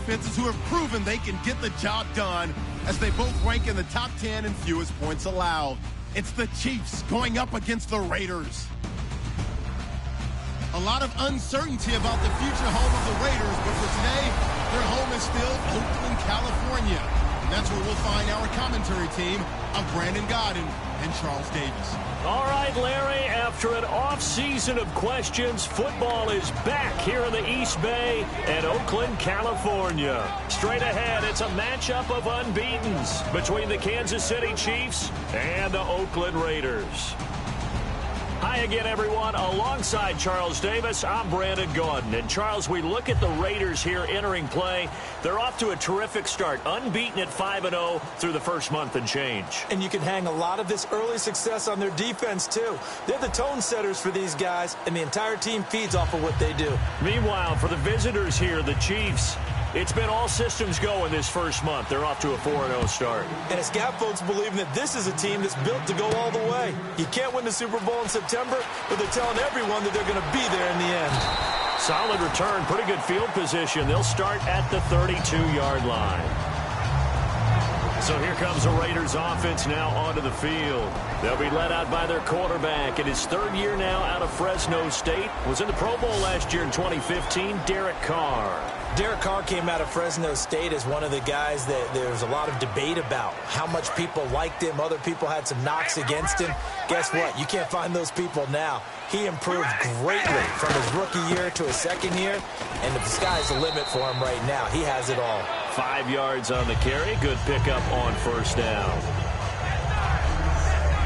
defenses who have proven they can get the job done as they both rank in the top 10 in fewest points allowed. It's the Chiefs going up against the Raiders. A lot of uncertainty about the future home of the Raiders, but for today, their home is still Oakland, California. And that's where we'll find our commentary team of Brandon Godden and Charles Davis. All right, Larry, after an off-season of questions, football is back here in the East Bay and Oakland, California. Straight ahead, it's a matchup of unbeatens between the Kansas City Chiefs and the Oakland Raiders. Hi again, everyone. Alongside Charles Davis, I'm Brandon Gaudin. And, Charles, we look at the Raiders here entering play. They're off to a terrific start, unbeaten at 5-0 through the first month and change. And you can hang a lot of this early success on their defense, too. They're the tone setters for these guys, and the entire team feeds off of what they do. Meanwhile, for the visitors here, the Chiefs, it's been all systems go in this first month. They're off to a 4-0 start. And it's got folks believing that this is a team that's built to go all the way. You can't win the Super Bowl in September, but they're telling everyone that they're going to be there in the end. Solid return, pretty good field position. They'll start at the 32-yard line. So here comes the Raiders offense now onto the field. They'll be led out by their quarterback in his third year now out of Fresno State. Was in the Pro Bowl last year in 2015, Derek Carr. Derek Carr came out of Fresno State as one of the guys that there's a lot of debate about how much people liked him. Other people had some knocks against him. Guess what? You can't find those people now. He improved greatly from his rookie year to his second year, and the sky's the limit for him right now. He has it all. 5 yards on the carry. Good pickup on first down.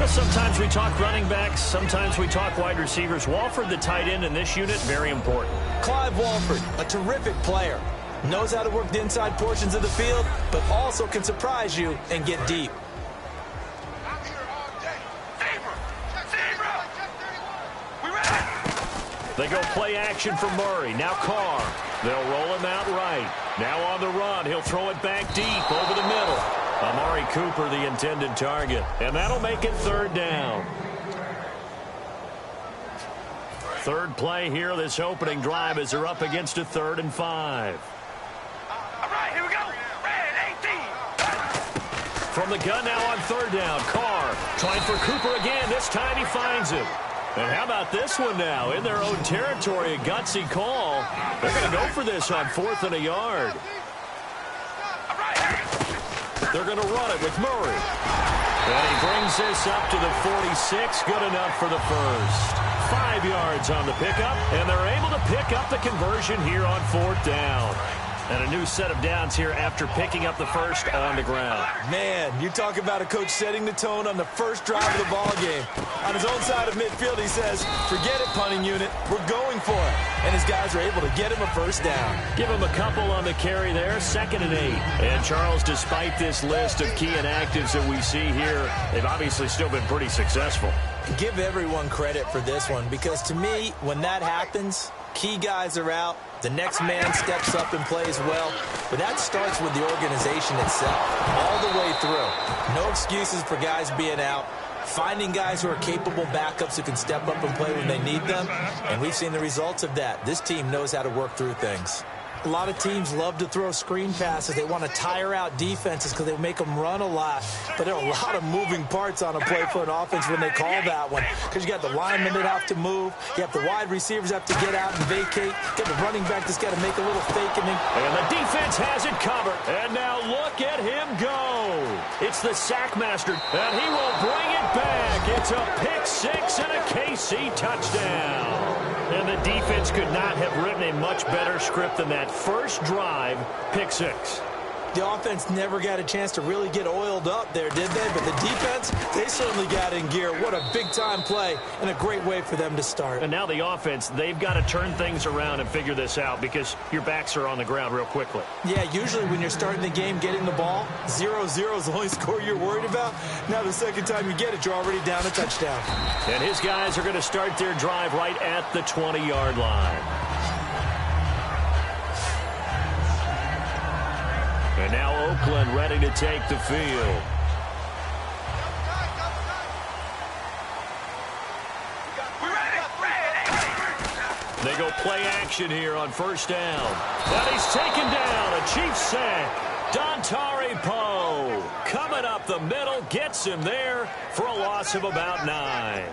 Sometimes we talk running backs. Sometimes we talk wide receivers. Walford, the tight end in this unit, very important. Clive Walford, a terrific player. Knows how to work the inside portions of the field, but also can surprise you and get deep. They go play action for Murray. Now Carr. They'll roll him out right. Now on the run. He'll throw it back deep over the middle. Amari Cooper, the intended target. And that'll make it third down. Third play here, this opening drive, as they're up against a 3rd and 5. All right, here we go. Red 18. From the gun now on third down. Carr trying for Cooper again. This time he finds him. And how about this one now? In their own territory, a gutsy call. They're going to go for this on 4th and a yard. They're going to run it with Murray. And he brings this up to the 46. Good enough for the first. 5 yards on the pickup, and they're able to pick up the conversion here on 4th down. And a new set of downs here after picking up the first on the ground. Man, you talk about a coach setting the tone on the first drive of the ball game. On his own side of midfield, he says, forget it, punting unit. We're going for it. And his guys are able to get him a first down. Give him a couple on the carry there, 2nd and 8. And Charles, despite this list of key inactives that we see here, they've obviously still been pretty successful. Give everyone credit for this one, because to me, when that happens, key guys are out, the next man steps up and plays well, but that starts with the organization itself, all the way through. No excuses for guys being out, finding guys who are capable backups who can step up and play when they need them, and we've seen the results of that. This team knows how to work through things. A lot of teams love to throw screen passes. They want to tire out defenses because they make them run a lot. But there are a lot of moving parts on a play for an offense when they call that one. Because you got the linemen that have to move. You have the wide receivers have to get out and vacate. You got the running back that's got to make a little fake. And the defense has it covered. And now look at him go. It's the sack master. And he will bring it back. It's a pick 6 and a KC touchdown. And the defense could not have written a much better script than that. First drive, pick 6. The offense never got a chance to really get oiled up there, did they? But the defense, they certainly got in gear. What a big-time play and a great way for them to start. And now the offense, they've got to turn things around and figure this out because your backs are on the ground real quickly. Yeah, usually when you're starting the game getting the ball, 0-0 is the only score you're worried about. Now the second time you get it, you're already down a touchdown. And his guys are going to start their drive right at the 20-yard line. And now Oakland ready to take the field. They go play action here on first down. And he's taken down. A Chiefs sack. Dontari Poe coming up the middle, gets him there for a loss of about 9.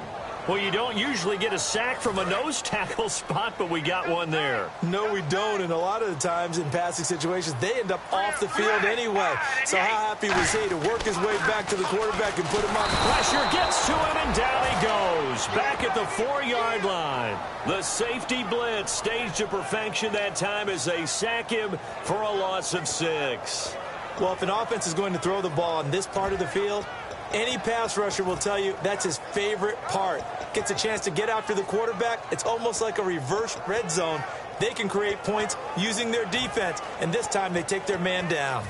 Well, you don't usually get a sack from a nose tackle spot, but we got one there. No, we don't, and a lot of the times in passing situations, they end up off the field anyway. So how happy was he to work his way back to the quarterback and put him on? Pressure gets to him, and down he goes. Back at the 4-yard line. The safety blitz staged to perfection that time as they sack him for a loss of 6. Well, if an offense is going to throw the ball on this part of the field, any pass rusher will tell you that's his favorite part. Gets a chance to get after the quarterback. It's almost like a reverse red zone. They can create points using their defense, and this time they take their man down.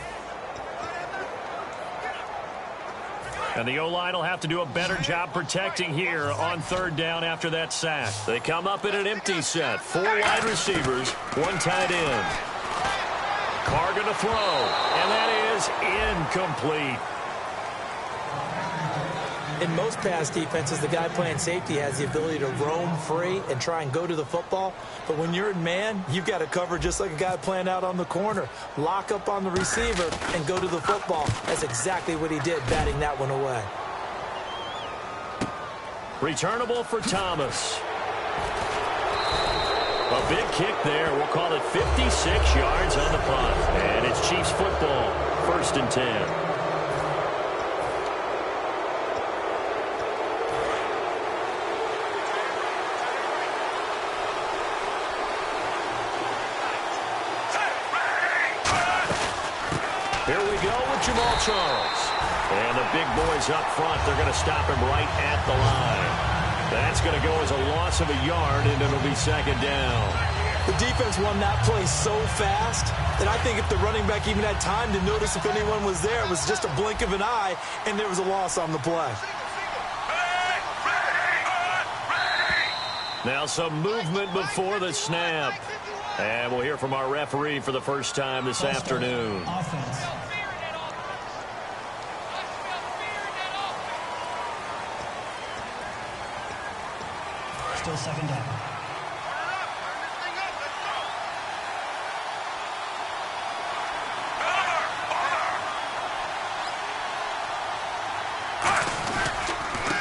And the O-line will have to do a better job protecting here on third down after that sack. They come up in an empty set. 4 wide receivers, 1 tight end. Carr going to throw, and that is incomplete. In most pass defenses, the guy playing safety has the ability to roam free and try and go to the football. But when you're in man, you've got to cover just like a guy playing out on the corner. Lock up on the receiver and go to the football. That's exactly what he did, batting that one away. Returnable for Thomas. A big kick there. We'll call it 56 yards on the punt. And it's Chiefs football, 1st and 10. Here we go with Jamal Charles. And the big boys up front, they're going to stop him right at the line. That's going to go as a loss of a yard, and it'll be 2nd down. The defense won that play so fast that I think if the running back even had time to notice if anyone was there, it was just a blink of an eye, and there was a loss on the play. Now some movement before the snap. And we'll hear from our referee for the first time this afternoon. Offense. Still 2nd down.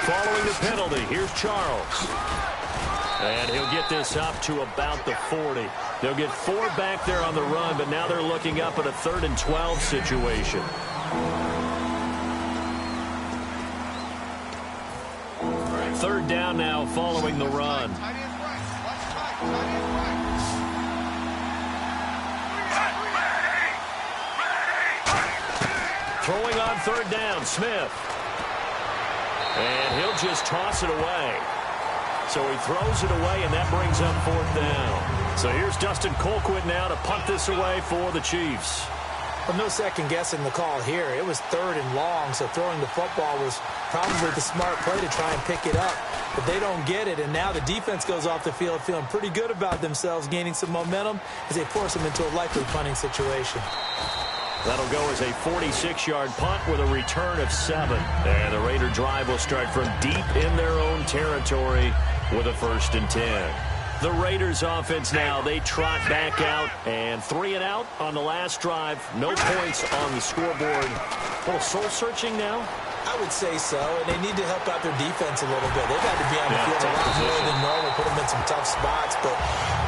Following the penalty, here's Charles. And he'll get this up to about the 40. They'll get 4 back there on the run, but now they're looking up at a 3rd and 12 situation. Third down now following the run. Throwing on 3rd down, Smith. And he'll just toss it away. So he throws it away, and that brings up 4th down. So here's Dustin Colquitt now to punt this away for the Chiefs. Well, no second guessing the call here. It was 3rd and long, so throwing the football was probably the smart play to try and pick it up. But they don't get it, and now the defense goes off the field feeling pretty good about themselves, gaining some momentum as they force them into a likely punting situation. That'll go as a 46-yard punt with a return of 7. And the Raider drive will start from deep in their own territory with a 1st and 10. The Raiders offense now, they trot back out, and 3 and out on the last drive. No points on the scoreboard. A little soul-searching now? I would say so, and they need to help out their defense a little bit. They've had to be on the field a lot more than normal, put them in some tough spots. But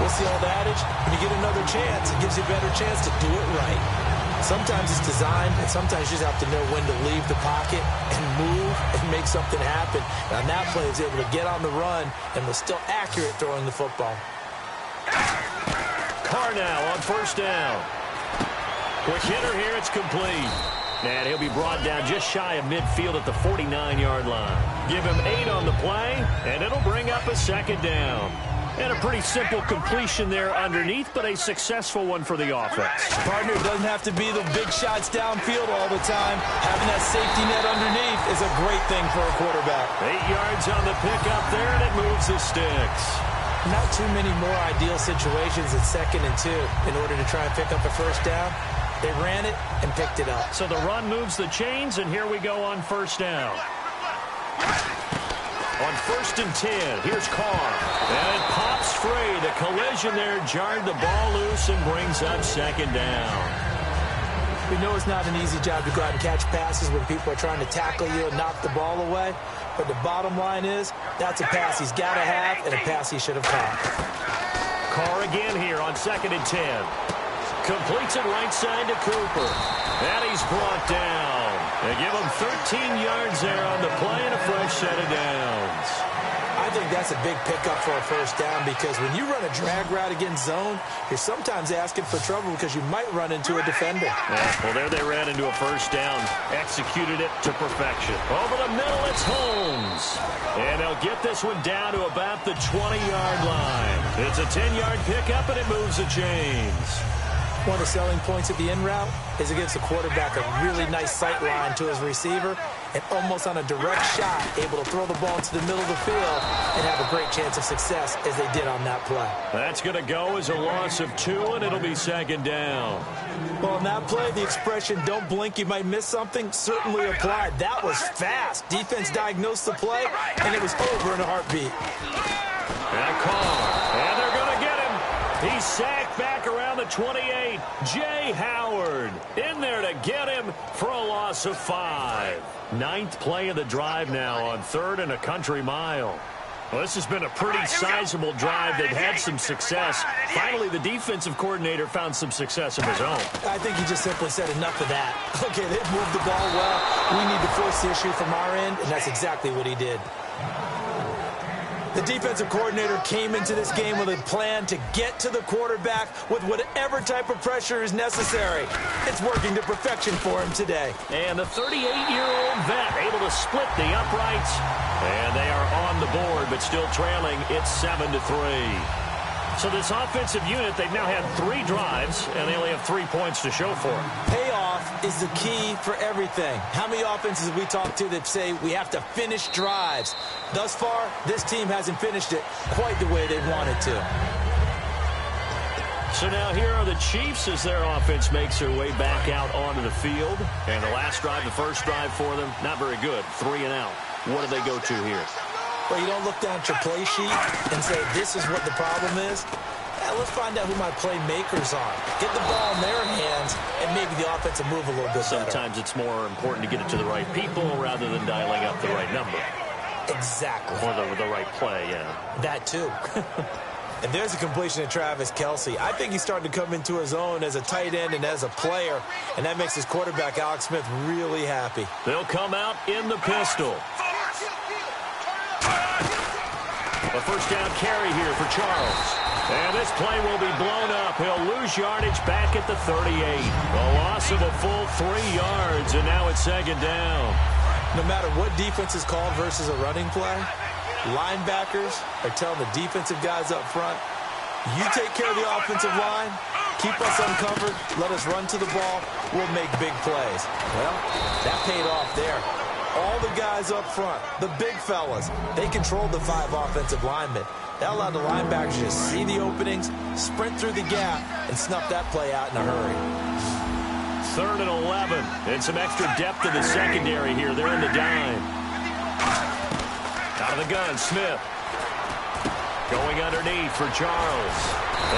what's the old adage? When you get another chance, it gives you a better chance to do it right. Sometimes it's designed, and sometimes you just have to know when to leave the pocket and move and make something happen. And on that play, he was able to get on the run and was still accurate throwing the football. Carr now on 1st down. Quick hitter here, it's complete. And he'll be brought down just shy of midfield at the 49-yard line. Give him 8 on the play, and it'll bring up a 2nd down. And a pretty simple completion there underneath, but a successful one for the offense. Partner, doesn't have to be the big shots downfield all the time. Having that safety net underneath is a great thing for a quarterback. 8 yards on the pickup there, and it moves the sticks. Not too many more ideal situations at 2nd and 2 in order to try and pick up a 1st down. They ran it and picked it up. So the run moves the chains, and here we go on 1st down. On 1st and 10, here's Carr. And it pops free. The collision there jarred the ball loose and brings up 2nd down. We know it's not an easy job to go out and catch passes when people are trying to tackle you and knock the ball away. But the bottom line is, that's a pass he's got to have and a pass he should have caught. Carr again here on 2nd and 10. Completes it right side to Cooper. And he's brought down. They give him 13 yards there on the play and a fresh set of downs. I think that's a big pickup for a 1st down because when you run a drag route against zone, you're sometimes asking for trouble because you might run into a defender. Yeah, well, there they ran into a 1st down. Executed it to perfection. Over the middle, it's Holmes. And they'll get this one down to about the 20-yard line. It's a 10-yard pickup, and it moves the chains. One of the selling points of the in route is it gives the quarterback a really nice sight line to his receiver and almost on a direct shot able to throw the ball into the middle of the field and have a great chance of success as they did on that play. That's going to go as a loss of 2, and it'll be 2nd down. Well, on that play, the expression, don't blink, you might miss something, certainly applied. That was fast. Defense diagnosed the play, and it was over in a heartbeat. And Carr, and they're going to get him. He's sacked back around the 28. Jay Howard in there to get him for a loss of 5. 9th play of the drive now on 3rd and a country mile. Well, this has been a pretty sizable drive. They've had some success. Finally, the defensive coordinator found some success of his own. I think he just simply said enough of that. Okay, they've moved the ball well. We need to force the issue from our end, and that's exactly what he did. The defensive coordinator came into this game with a plan to get to the quarterback with whatever type of pressure is necessary. It's working to perfection for him today. And the 38-year-old vet able to split the uprights. And they are on the board, but still trailing. It's 7-3. So this offensive unit, they've now had 3 drives, and they only have 3 points to show for it. Payoff is the key for everything. How many offenses have we talked to that say we have to finish drives? Thus far, this team hasn't finished it quite the way they wanted to. So now here are the Chiefs as their offense makes their way back out onto the field. And the last drive, the first drive for them, not very good. 3 and out. What do they go to here? Well, you don't look down at your play sheet and say, this is what the problem is. Let's find out who my playmakers are. Get the ball in their hands, and maybe the offense will move a little bit better. Sometimes it's more important to get it to the right people rather than dialing up the right number. Exactly. Or the right play, yeah. That, too. And there's a completion to Travis Kelce. I think he's starting to come into his own as a tight end and as a player, and that makes his quarterback, Alex Smith, really happy. They'll come out in the pistol. A 1st down carry here for Charles. And this play will be blown up. He'll lose yardage back at the 38. A loss of a full 3 yards, and now it's 2nd down. No matter what defense is called versus a running play, linebackers are telling the defensive guys up front, you take care of the offensive line, keep us uncovered, let us run to the ball, we'll make big plays. Well, that paid off there. All the guys up front, the big fellas, they controlled the 5 offensive linemen. That allowed the linebackers to just see the openings, sprint through the gap, and snuff that play out in a hurry. 3rd and 11. And some extra depth in the secondary here. They're in the dime. Out of the gun, Smith. Going underneath for Charles.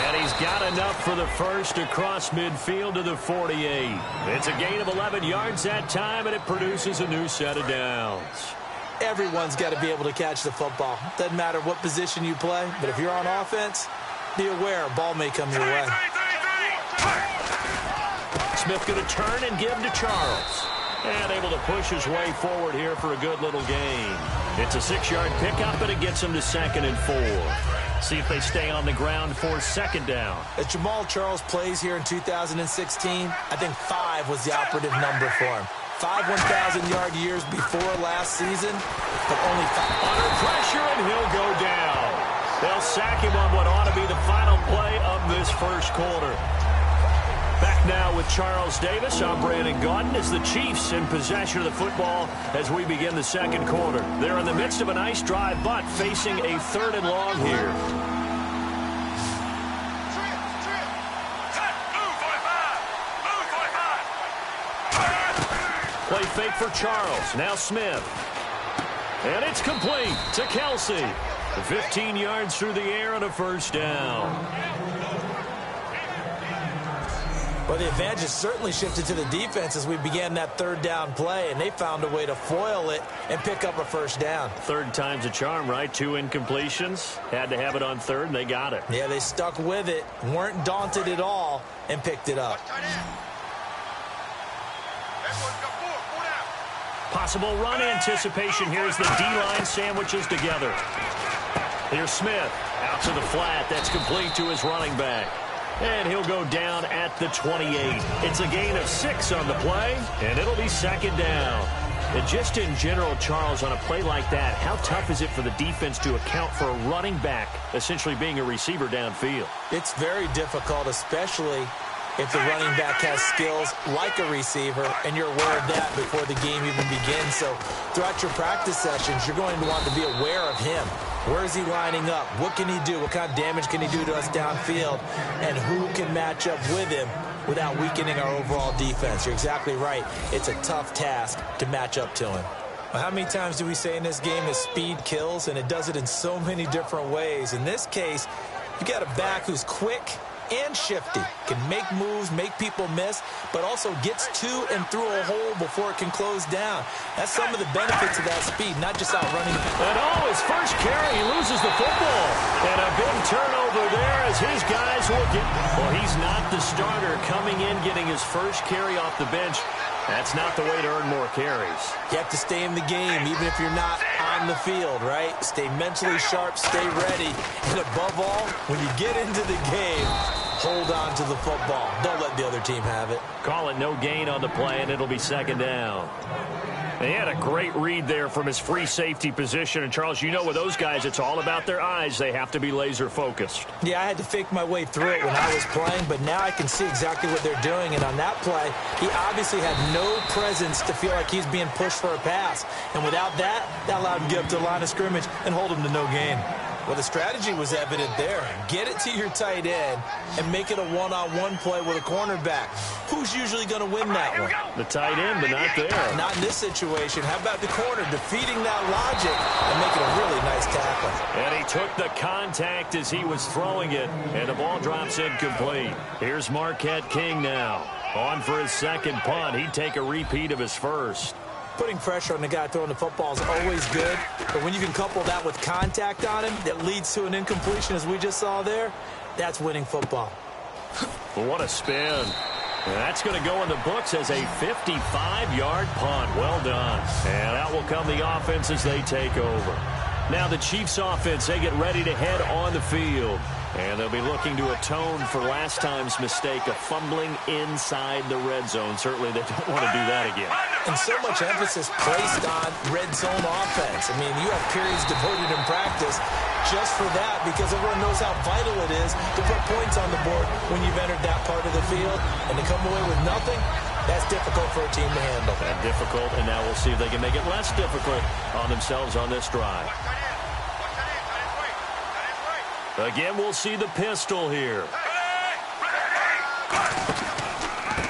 And he's got enough for the first across midfield to the 48. It's a gain of 11 yards that time, and it produces a new set of downs. Everyone's got to be able to catch the football. Doesn't matter what position you play, but if you're on offense, be aware a ball may come your way. Smith going to turn and give to Charles. And able to push his way forward here for a good little gain. It's a 6-yard pickup, and it gets him to 2nd and 4. See if they stay on the ground for 2nd down. As Jamal Charles plays here in 2016, I think 5 was the operative number for him. 5 1,000-yard years before last season, but only 5. Under pressure, and he'll go down. They'll sack him on what ought to be the final play of this first quarter. Back now with Charles Davis. I'm Brandon Gaudin as the Chiefs in possession of the football as we begin the second quarter. They're in the midst of a nice drive, but facing a 3rd and long here. Play fake for Charles. Now Smith. And it's complete to Kelsey. 15 yards through the air and a first down. Well, the advantage has certainly shifted to the defense as we began that third down play, and they found a way to foil it and pick up a first down. Third time's a charm, right? 2 incompletions. Had to have it on third, and they got it. Yeah, they stuck with it, weren't daunted at all, and picked it up. Possible run anticipation. Here's the D-line sandwiches together. Here's Smith out to the flat. That's complete to his running back. And he'll go down at the 28. It's a gain of 6 on the play, and it'll be second down. And just in general, Charles, on a play like that, how tough is it for the defense to account for a running back essentially being a receiver downfield? It's very difficult, especially if the running back has skills like a receiver, and you're aware of that before the game even begins. So throughout your practice sessions, you're going to want to be aware of him. Where is he lining up? What can he do? What kind of damage can he do to us downfield? And who can match up with him without weakening our overall defense? You're exactly right. It's a tough task to match up to him. Well, how many times do we say in this game that speed kills? And it does it in so many different ways. In this case, you got a back who's quick and shifty, can make moves, make people miss, but also gets to and through a hole before it can close down. That's some of the benefits of that speed, not just outrunning. And his first carry, he loses the football. And a big turnover there as his guys will get. Well, he's not the starter coming in, getting his first carry off the bench. That's not the way to earn more carries. You have to stay in the game, even if you're not on the field, right? Stay mentally sharp, stay ready. And above all, when you get into the game, hold on to the football. Don't let the other team have it. Call it no gain on the play, and it'll be second down. And he had a great read there from his free safety position. And, Charles, you know with those guys, it's all about their eyes. They have to be laser-focused. Yeah, I had to fake my way through it when I was playing, but now I can see exactly what they're doing. And on that play, he obviously had no presence to feel like he's being pushed for a pass. And without that, that allowed him to get up to the line of scrimmage and hold him to no gain. Well, the strategy was evident there. Get it to your tight end and make it a one-on-one play with a cornerback. Who's usually going to win that one? The tight end, but not there. Not in this situation. How about the corner defeating that logic and making a really nice tackle? And he took the contact as he was throwing it, and the ball drops incomplete. Here's Marquette King now. On for his second punt. He'd take a repeat of his first. Putting pressure on the guy throwing the football is always good, but when you can couple that with contact on him that leads to an incompletion, as we just saw there, that's winning football. What a spin. And that's going to go in the books as a 55-yard punt. Well done. And out will come the offense as they take over. Now the Chiefs offense, they get ready to head on the field. And they'll be looking to atone for last time's mistake of fumbling inside the red zone. Certainly they don't want to do that again. And so much emphasis placed on red zone offense. I mean, you have periods devoted in practice just for that because everyone knows how vital it is to put points on the board when you've entered that part of the field. And to come away with nothing, that's difficult for a team to handle. And difficult, and now we'll see if they can make it less difficult on themselves on this drive. Again, we'll see the pistol here.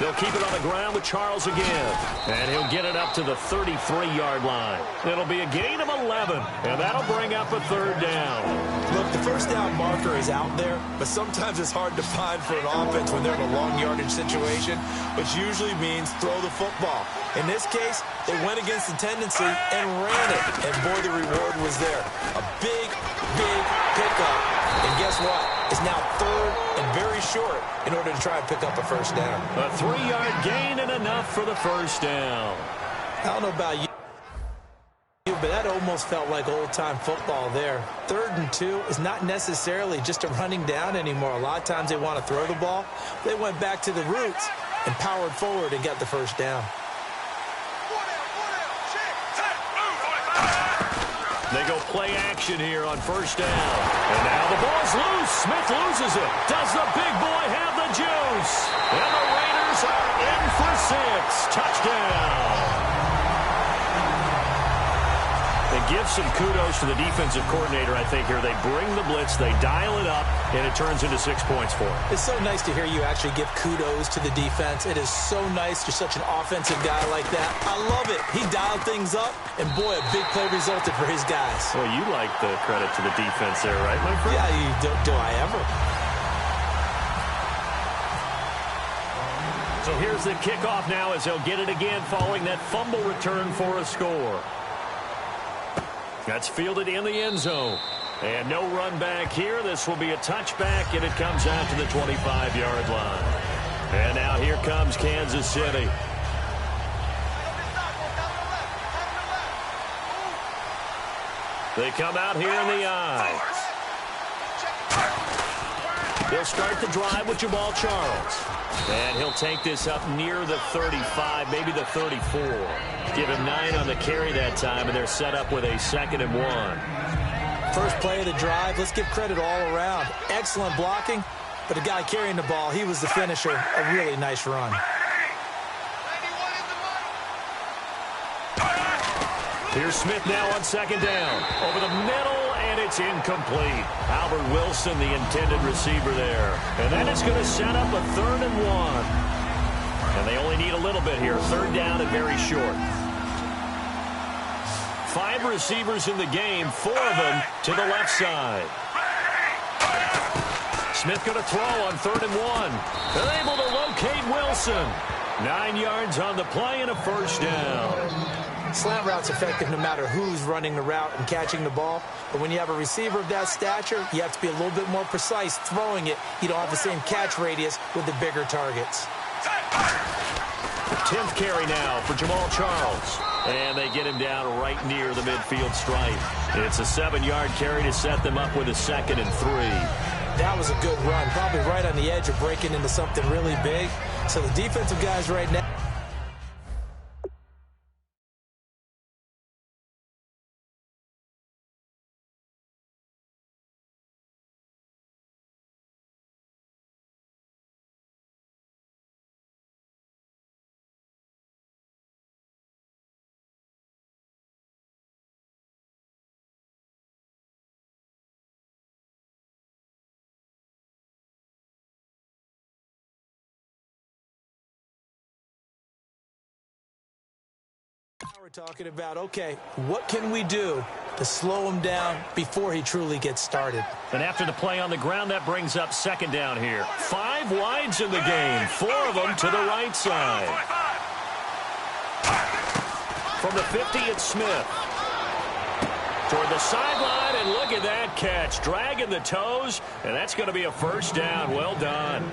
They'll keep it on the ground with Charles again. And he'll get it up to the 33-yard line. It'll be a gain of 11, and that'll bring up a third down. Look, the first down marker is out there, but sometimes it's hard to find for an offense when they're in a long yardage situation, which usually means throw the football. In this case, they went against the tendency and ran it, and boy, the reward was there. A big, big pickup, and guess what? It's now third and very short in order to try and pick up a first down. A 3-yard gain and enough for the first down. I don't know about you, but that almost felt like old-time football there. 3rd and 2 is not necessarily just a running down anymore. A lot of times they want to throw the ball. They went back to the roots and powered forward and got the first down. They go play action here on first down. And now the ball's loose. Smith loses it. Does the big boy have the juice? And the Raiders are in for 6. Touchdown. And give some kudos to the defensive coordinator, I think, here. They bring the blitz, they dial it up, and it turns into 6 points for them. It's so nice to hear you actually give kudos to the defense. It is so nice. You're such an offensive guy like that. I love it. He dialed things up, and boy, a big play resulted for his guys. Well, you like the credit to the defense there, right, my friend? Yeah, do I ever? So here's the kickoff now as they'll get it again following that fumble return for a score. That's fielded in the end zone. And no run back here. This will be a touchback, and it comes out to the 25-yard line. And now here comes Kansas City. They come out here in the I. They'll start the drive with Jamal Charles. And he'll take this up near the 35, maybe the 34. Give him 9 on the carry that time, and they're set up with a 2nd and 1. First play of the drive, let's give credit all around. Excellent blocking, but the guy carrying the ball, he was the finisher. A really nice run. Here's Smith now on 2nd down. Over the middle, and it's incomplete. Albert Wilson, the intended receiver there. And then it's going to set up a 3rd and 1. And they only need a little bit here. 3rd down and very short. 5 receivers in the game, 4 of them to the left side. Smith going to throw on 3rd and 1. They're able to locate Wilson. 9 yards on the play and a 1st down. Slant route's effective no matter who's running the route and catching the ball. But when you have a receiver of that stature, you have to be a little bit more precise throwing it. You don't have the same catch radius with the bigger targets. 10th carry now for Jamal Charles. And they get him down right near the midfield stripe. It's a 7-yard carry to set them up with a 2nd and 3. That was a good run, probably right on the edge of breaking into something really big. So the defensive guys right now. We're talking about, okay, what can we do to slow him down before he truly gets started? And after the play on the ground, that brings up 2nd down here. 5 wides in the game, 4 of them to the right side. From the 50, it's Smith. Toward the sideline, and look at that catch. Dragging the toes, and that's going to be a 1st down. Well done.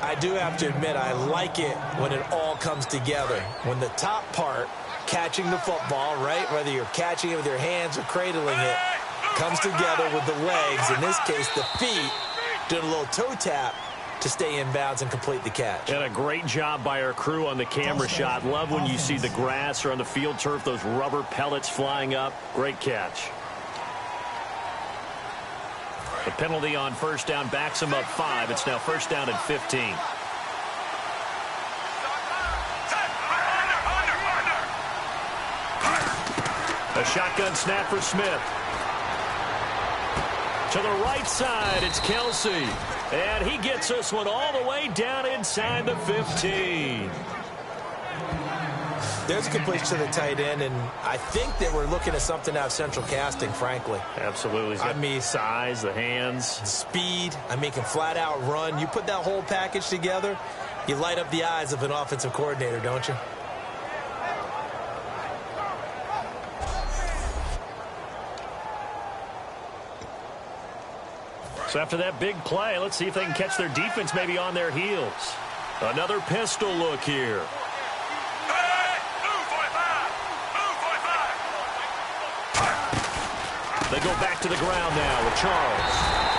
I do have to admit, I like it when it all comes together. When the top part, catching the football, right, whether you're catching it with your hands or cradling it, comes together with the legs, in this case the feet, doing a little toe tap to stay in bounds and complete the catch. And a great job by our crew on the camera shot. Love when you see the grass or on the field turf, those rubber pellets flying up. Great catch. The penalty on 1st down backs him up 5. It's now 1st down and 15. A shotgun snap for Smith. To the right side, it's Kelsey. And he gets this one all the way down inside the 15. There's a good place to the tight end, and I think that we're looking at something out of central casting, frankly. Absolutely. I mean, size, the hands. Speed. I mean, can flat out run. You put that whole package together, you light up the eyes of an offensive coordinator, don't you? So after that big play, let's see if they can catch their defense maybe on their heels. Another pistol look here. They go back to the ground now with Charles.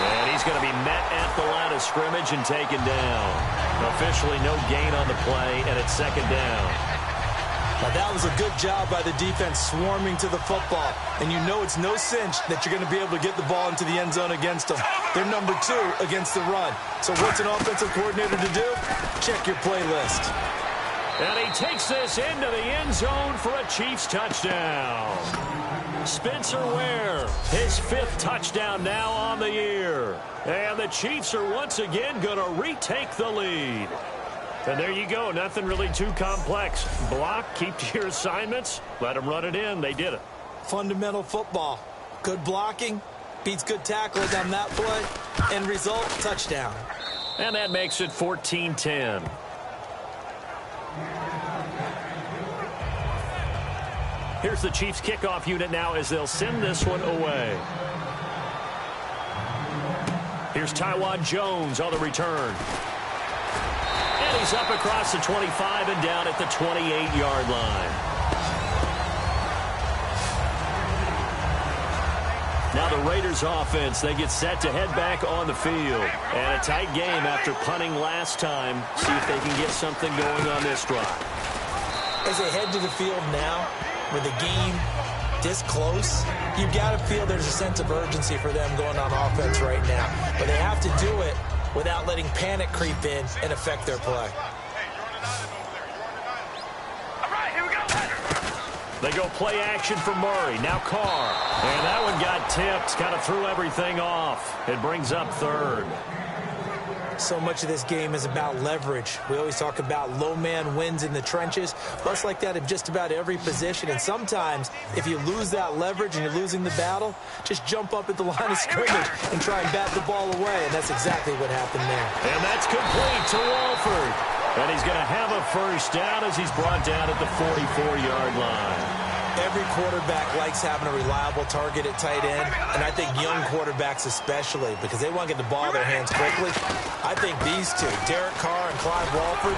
And he's going to be met at the line of scrimmage and taken down. Officially no gain on the play, and it's 2nd down. Now, that was a good job by the defense swarming to the football. And you know it's no cinch that you're going to be able to get the ball into the end zone against them. They're number 2 against the run. So what's an offensive coordinator to do? Check your playlist. And he takes this into the end zone for a Chiefs touchdown. Spencer Ware, his 5th touchdown now on the year. And the Chiefs are once again going to retake the lead. And there you go. Nothing really too complex. Block, keep to your assignments, let them run it in. They did it. Fundamental football. Good blocking, beats good tackling on that play, end result, touchdown. And that makes it 14-10. Here's the Chiefs kickoff unit now as they'll send this one away. Here's Tywod Jones on the return. And he's up across the 25 and down at the 28-yard line. Now the Raiders offense, they get set to head back on the field. And a tight game after punting last time. See if they can get something going on this drive. As they head to the field now, with the game this close, you've got to feel there's a sense of urgency for them going on offense right now. But they have to do it without letting panic creep in and affect their play. All right, here we go. They go play action for Murray. Now Carr. And that one got tipped. Kind of threw everything off. It brings up 3rd. So much of this game is about leverage. We always talk about low man wins in the trenches. Well, it's like that in just about every position. And sometimes, if you lose that leverage and you're losing the battle, just jump up at the line of scrimmage and try and bat the ball away. And that's exactly what happened there. And that's complete to Walford. And he's going to have a first down as he's brought down at the 44-yard line. Every quarterback likes having a reliable target at tight end, and I think young quarterbacks especially, because they want to get the ball in their hands quickly. I think these two, Derek Carr and Clive Walford,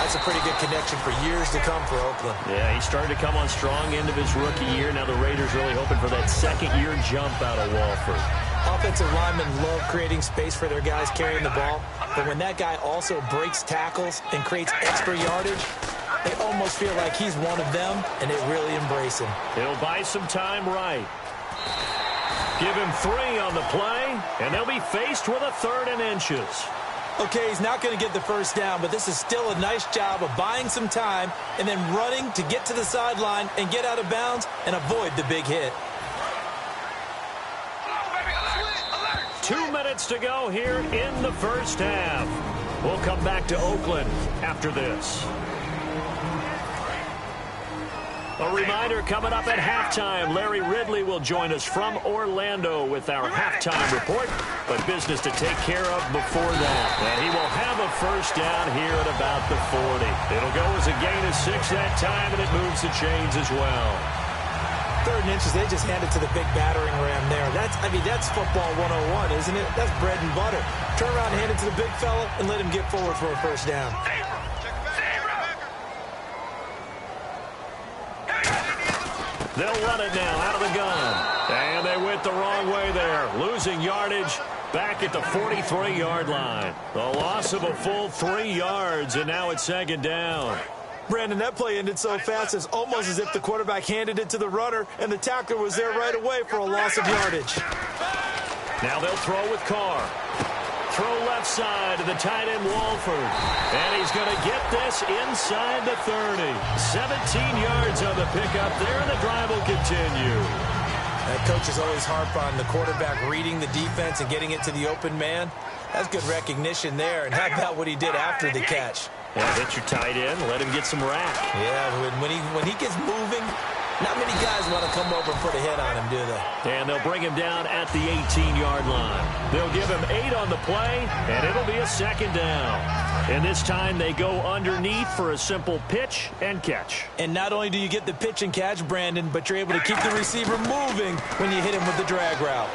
that's a pretty good connection for years to come for Oakland. Yeah, he started to come on strong end of his rookie year. Now the Raiders really hoping for that second-year jump out of Walford. Offensive linemen love creating space for their guys carrying the ball, but when that guy also breaks tackles and creates extra yardage, they almost feel like he's one of them, and they really embrace him. He'll buy some time right. Give him 3 on the play, and they'll be faced with a 3rd and inches. Okay, he's not going to get the first down, but this is still a nice job of buying some time and then running to get to the sideline and get out of bounds and avoid the big hit. 2 minutes to go here in the first half. We'll come back to Oakland after this. A reminder coming up at halftime, Larry Ridley will join us from Orlando with our halftime report, but business to take care of before that. And he will have a first down here at about the 40. It'll go as a gain of 6 that time, and it moves the chains as well. 3rd and inches, they just hand it to the big battering ram there. That's football 101, isn't it? That's bread and butter. Turn around and hand it to the big fella and let him get forward for a first down. They'll run it now out of the gun. And they went the wrong way there. Losing yardage back at the 43-yard line. The loss of a full 3 yards, and now it's 2nd down. Brandon, that play ended so fast, it's almost as if the quarterback handed it to the runner, and the tackler was there right away for a loss of yardage. Now they'll throw with Carr. Throw left side to the tight end Walford. And he's going to get this inside the 30. 17 yards on the pickup there, and the drive will continue. That coaches always harp on the quarterback reading the defense and getting it to the open man. That's good recognition there. And how about what he did after the catch? Yeah, hit your tight end, let him get some rack. Yeah, when he gets moving, not many guys want to come over and put a hit on him, do they? And they'll bring him down at the 18-yard line. They'll give him 8 on the play, and it'll be a 2nd down. And this time they go underneath for a simple pitch and catch. And not only do you get the pitch and catch, Brandon, but you're able to keep the receiver moving when you hit him with the drag route.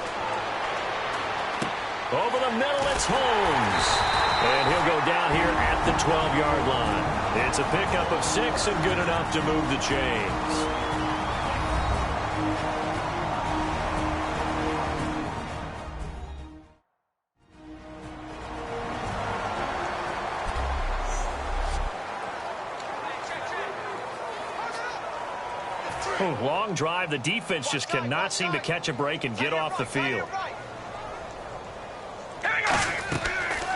Over the middle, it's Holmes. And he'll go down here at the 12-yard line. It's a pickup of 6 and good enough to move the chains. Long drive. The defense just cannot seem to catch a break and get off the field.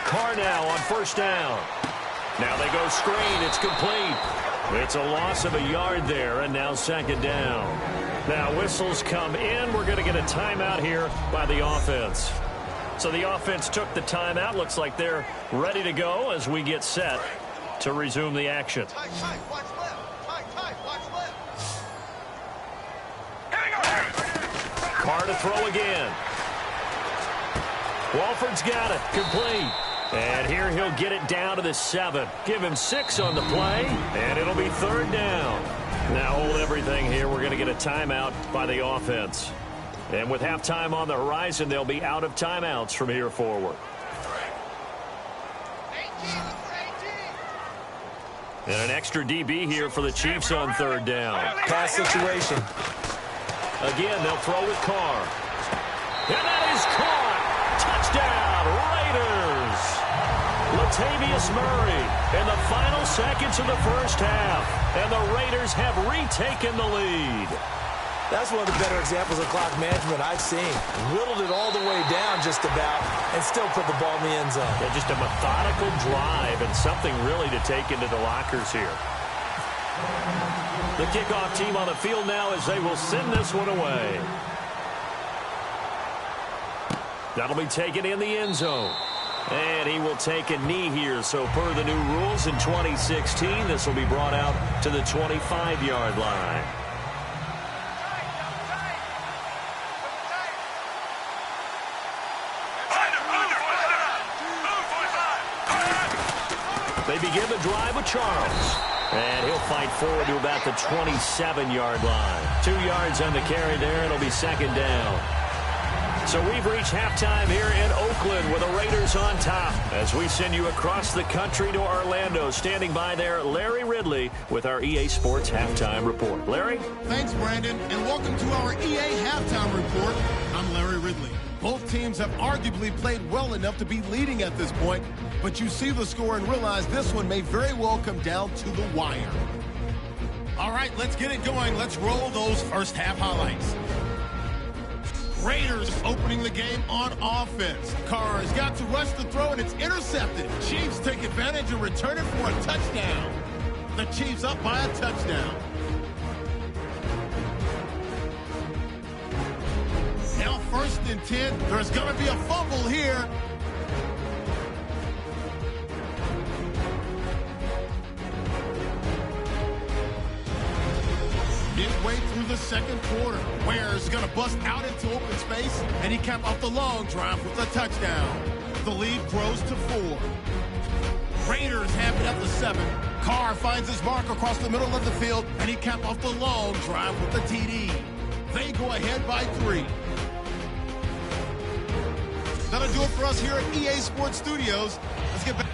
Carr now on first down. Now they go screen. It's complete. It's a loss of a yard there, and now second down. Now whistles come in. We're going to get a timeout here by the offense. So the offense took the timeout. Looks like they're ready to go as we get set to resume the action. Watch left. Carr to throw again. Walford's got it. Complete. And here he'll get it down to the 7. Give him 6 on the play, and it'll be third down. Now hold everything here. We're going to get a timeout by the offense. And with halftime on the horizon, they'll be out of timeouts from here forward. And an extra DB here for the Chiefs on third down. Pass situation. Again, they'll throw with Carr. And that is caught. Touchdown, Raiders. Latavius Murray in the final seconds of the first half. And the Raiders have retaken the lead. That's one of the better examples of clock management I've seen. Whittled it all the way down just about and still put the ball in the end zone. Yeah, just a methodical drive and something really to take into the lockers here. The kickoff team on the field now as they will send this one away. That'll be taken in the end zone. And he will take a knee here. So per the new rules in 2016, this will be brought out to the 25-yard line. They begin the drive with Charles. And he'll fight forward to about the 27-yard line. 2 yards on the carry there. It'll be second down. So we've reached halftime here in Oakland with the Raiders on top as we send you across the country to Orlando. Standing by there, Larry Ridley with our EA Sports Halftime Report. Larry? Thanks, Brandon, and welcome to our EA Halftime Report. I'm Larry Ridley. Both teams have arguably played well enough to be leading at this point, but you see the score and realize this one may very well come down to the wire. All right, let's get it going. Let's roll those first half highlights. Raiders opening the game on offense. Carr has got to rush the throw, and it's intercepted. Chiefs take advantage and return it for a touchdown. The Chiefs up by a touchdown. Now 1st and 10. There's going to be a fumble here. Midway through the second quarter, Ware is going to bust out into open space, and he capped off the long drive with a touchdown. The lead grows to 4. Raiders have it at the 7. Carr finds his mark across the middle of the field, and he capped off the long drive with a TD. They go ahead by 3. That'll do it for us here at EA Sports Studios. Let's get back.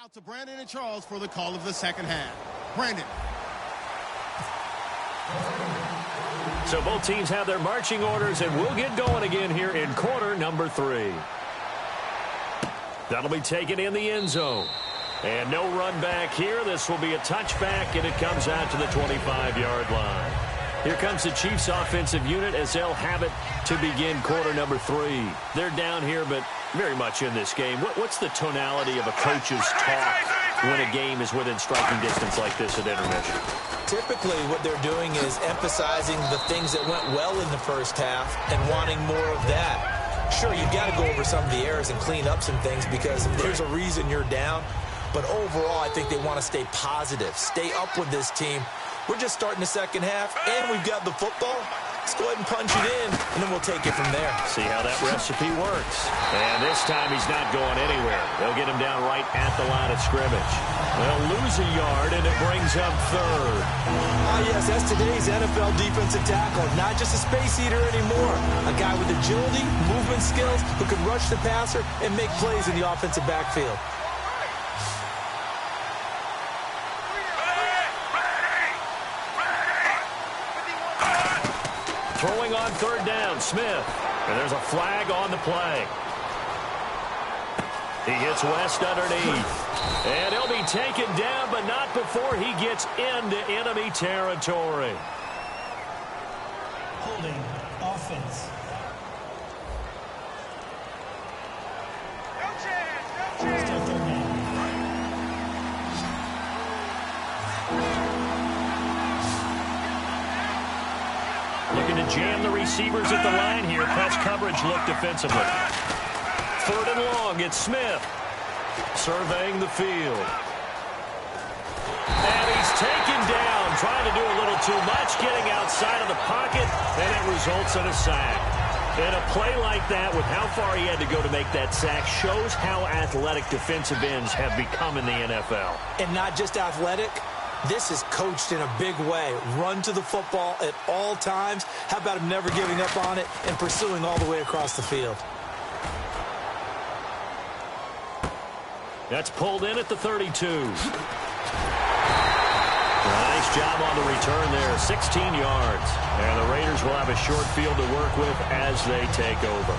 out to Brandon and Charles for the call of the second half. Brandon. So both teams have their marching orders, and we'll get going again here in quarter number 3. That'll be taken in the end zone. And no run back here. This will be a touchback, and it comes out to the 25-yard line. Here comes the Chiefs offensive unit as they'll have it to begin quarter number 3. They're down here, but very much in this game. What's the tonality of a coach's talk when a game is within striking distance like this at intermission? Typically, what they're doing is emphasizing the things that went well in the first half and wanting more of that. Sure, you've got to go over some of the errors and clean up some things because there's a reason you're down. But overall, I think they want to stay positive, stay up with this team. We're just starting the second half, and we've got the football. Let's go ahead and punch it in, and then we'll take it from there. See how that recipe works. And this time he's not going anywhere. They'll get him down right at the line of scrimmage. They'll lose a yard, and it brings up third. Ah, yes, that's today's NFL defensive tackle. Not just a space eater anymore. A guy with agility, movement skills, who can rush the passer and make plays in the offensive backfield. Throwing on third down, Smith. And there's a flag on the play. He hits West underneath. And he'll be taken down, but not before he gets into enemy territory. Holding offense. Still third down. Looking to jam the receivers at the line here. Press coverage look defensively. Third and long, it's Smith. Surveying the field. And he's taken down. Trying to do a little too much. Getting outside of the pocket. And it results in a sack. And a play like that, with how far he had to go to make that sack, shows how athletic defensive ends have become in the NFL. And not just athletic. This is coached in a big way. Run to the football at all times. How about him never giving up on it and pursuing all the way across the field? That's pulled in at the 32. Nice job on the return there. 16 yards. And the Raiders will have a short field to work with as they take over.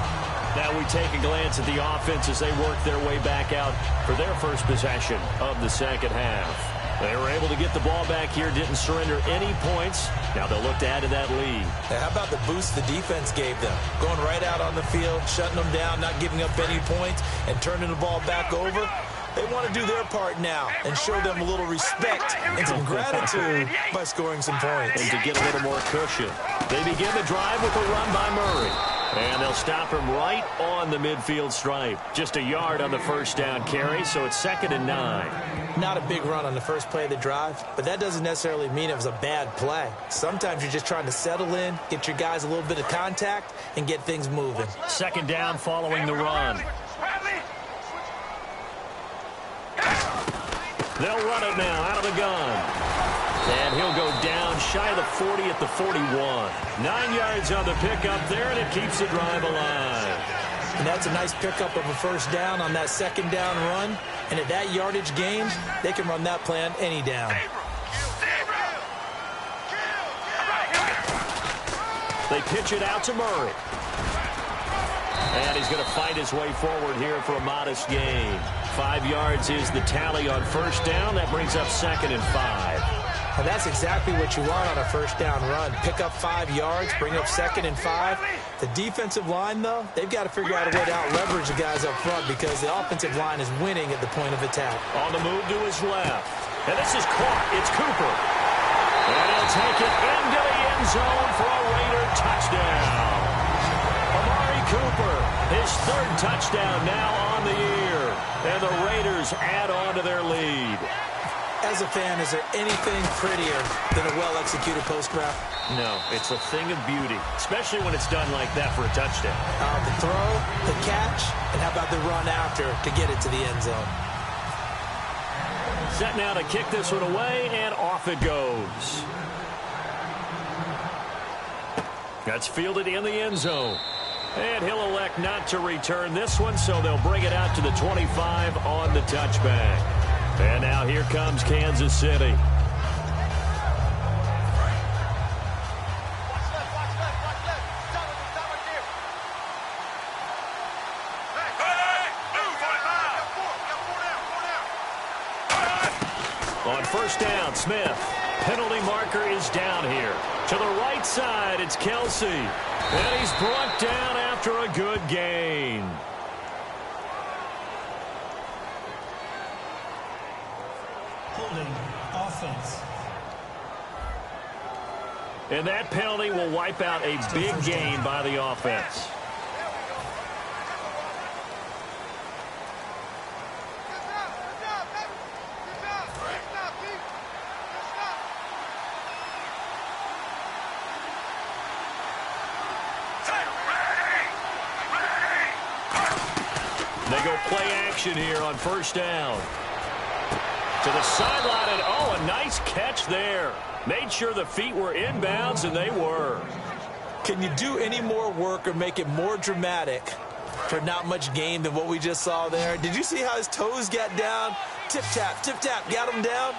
Now we take a glance at the offense as they work their way back out for their first possession of the second half. They were able to get the ball back here, didn't surrender any points. Now they'll look to add to that lead. Now, how about the boost the defense gave them? Going right out on the field, shutting them down, not giving up any points, and turning the ball back over. They want to do their part now and show them a little respect and some gratitude by scoring some points. And to get a little more cushion. They begin the drive with a run by Murray. And they'll stop him right on the midfield stripe. Just a yard on the first down carry, so it's 2nd and 9. Not a big run on the first play of the drive, but that doesn't necessarily mean it was a bad play. Sometimes you're just trying to settle in, get your guys a little bit of contact, and get things moving. 2nd down following the run. They'll run it now out of the gun. And he'll go down shy of the 40 at the 41. 9 yards on the pickup there, and it keeps the drive alive. And that's a nice pickup of a first down on that 2nd down run. And at that yardage gain, they can run that play on any down. They pitch it out to Murray. And he's going to fight his way forward here for a modest gain. 5 yards is the tally on first down. That brings up 2nd and 5. And that's exactly what you want on a first down run. Pick up 5 yards, bring up 2nd and 5. The defensive line, though, they've got to figure out a way to out-leverage the guys up front because the offensive line is winning at the point of attack. On the move to his left. And this is caught. It's Cooper. And he'll take it into the end zone for a Raider touchdown. Amari Cooper, his 3rd touchdown now on the year. And the Raiders add on to their lead. As a fan, is there anything prettier than a well-executed post route? No, it's a thing of beauty, especially when it's done like that for a touchdown. The throw, the catch, and how about the run after to get it to the end zone? Set now to kick this one away, and off it goes. That's fielded in the end zone. And he'll elect not to return this one, so they'll bring it out to the 25 on the touchback. And now here comes Kansas City. On first down, Smith. Penalty marker is down here. To the right side, it's Kelsey. And he's brought down after a good gain. Holding offense. And that penalty will wipe out a big gain by the offense. They go play action here on first down. To the sideline, and oh, a nice catch there. Made sure the feet were inbounds, and they were. Can you do any more work or make it more dramatic for not much gain than what we just saw there? Did you see how his toes got down? Tip-tap, got him down.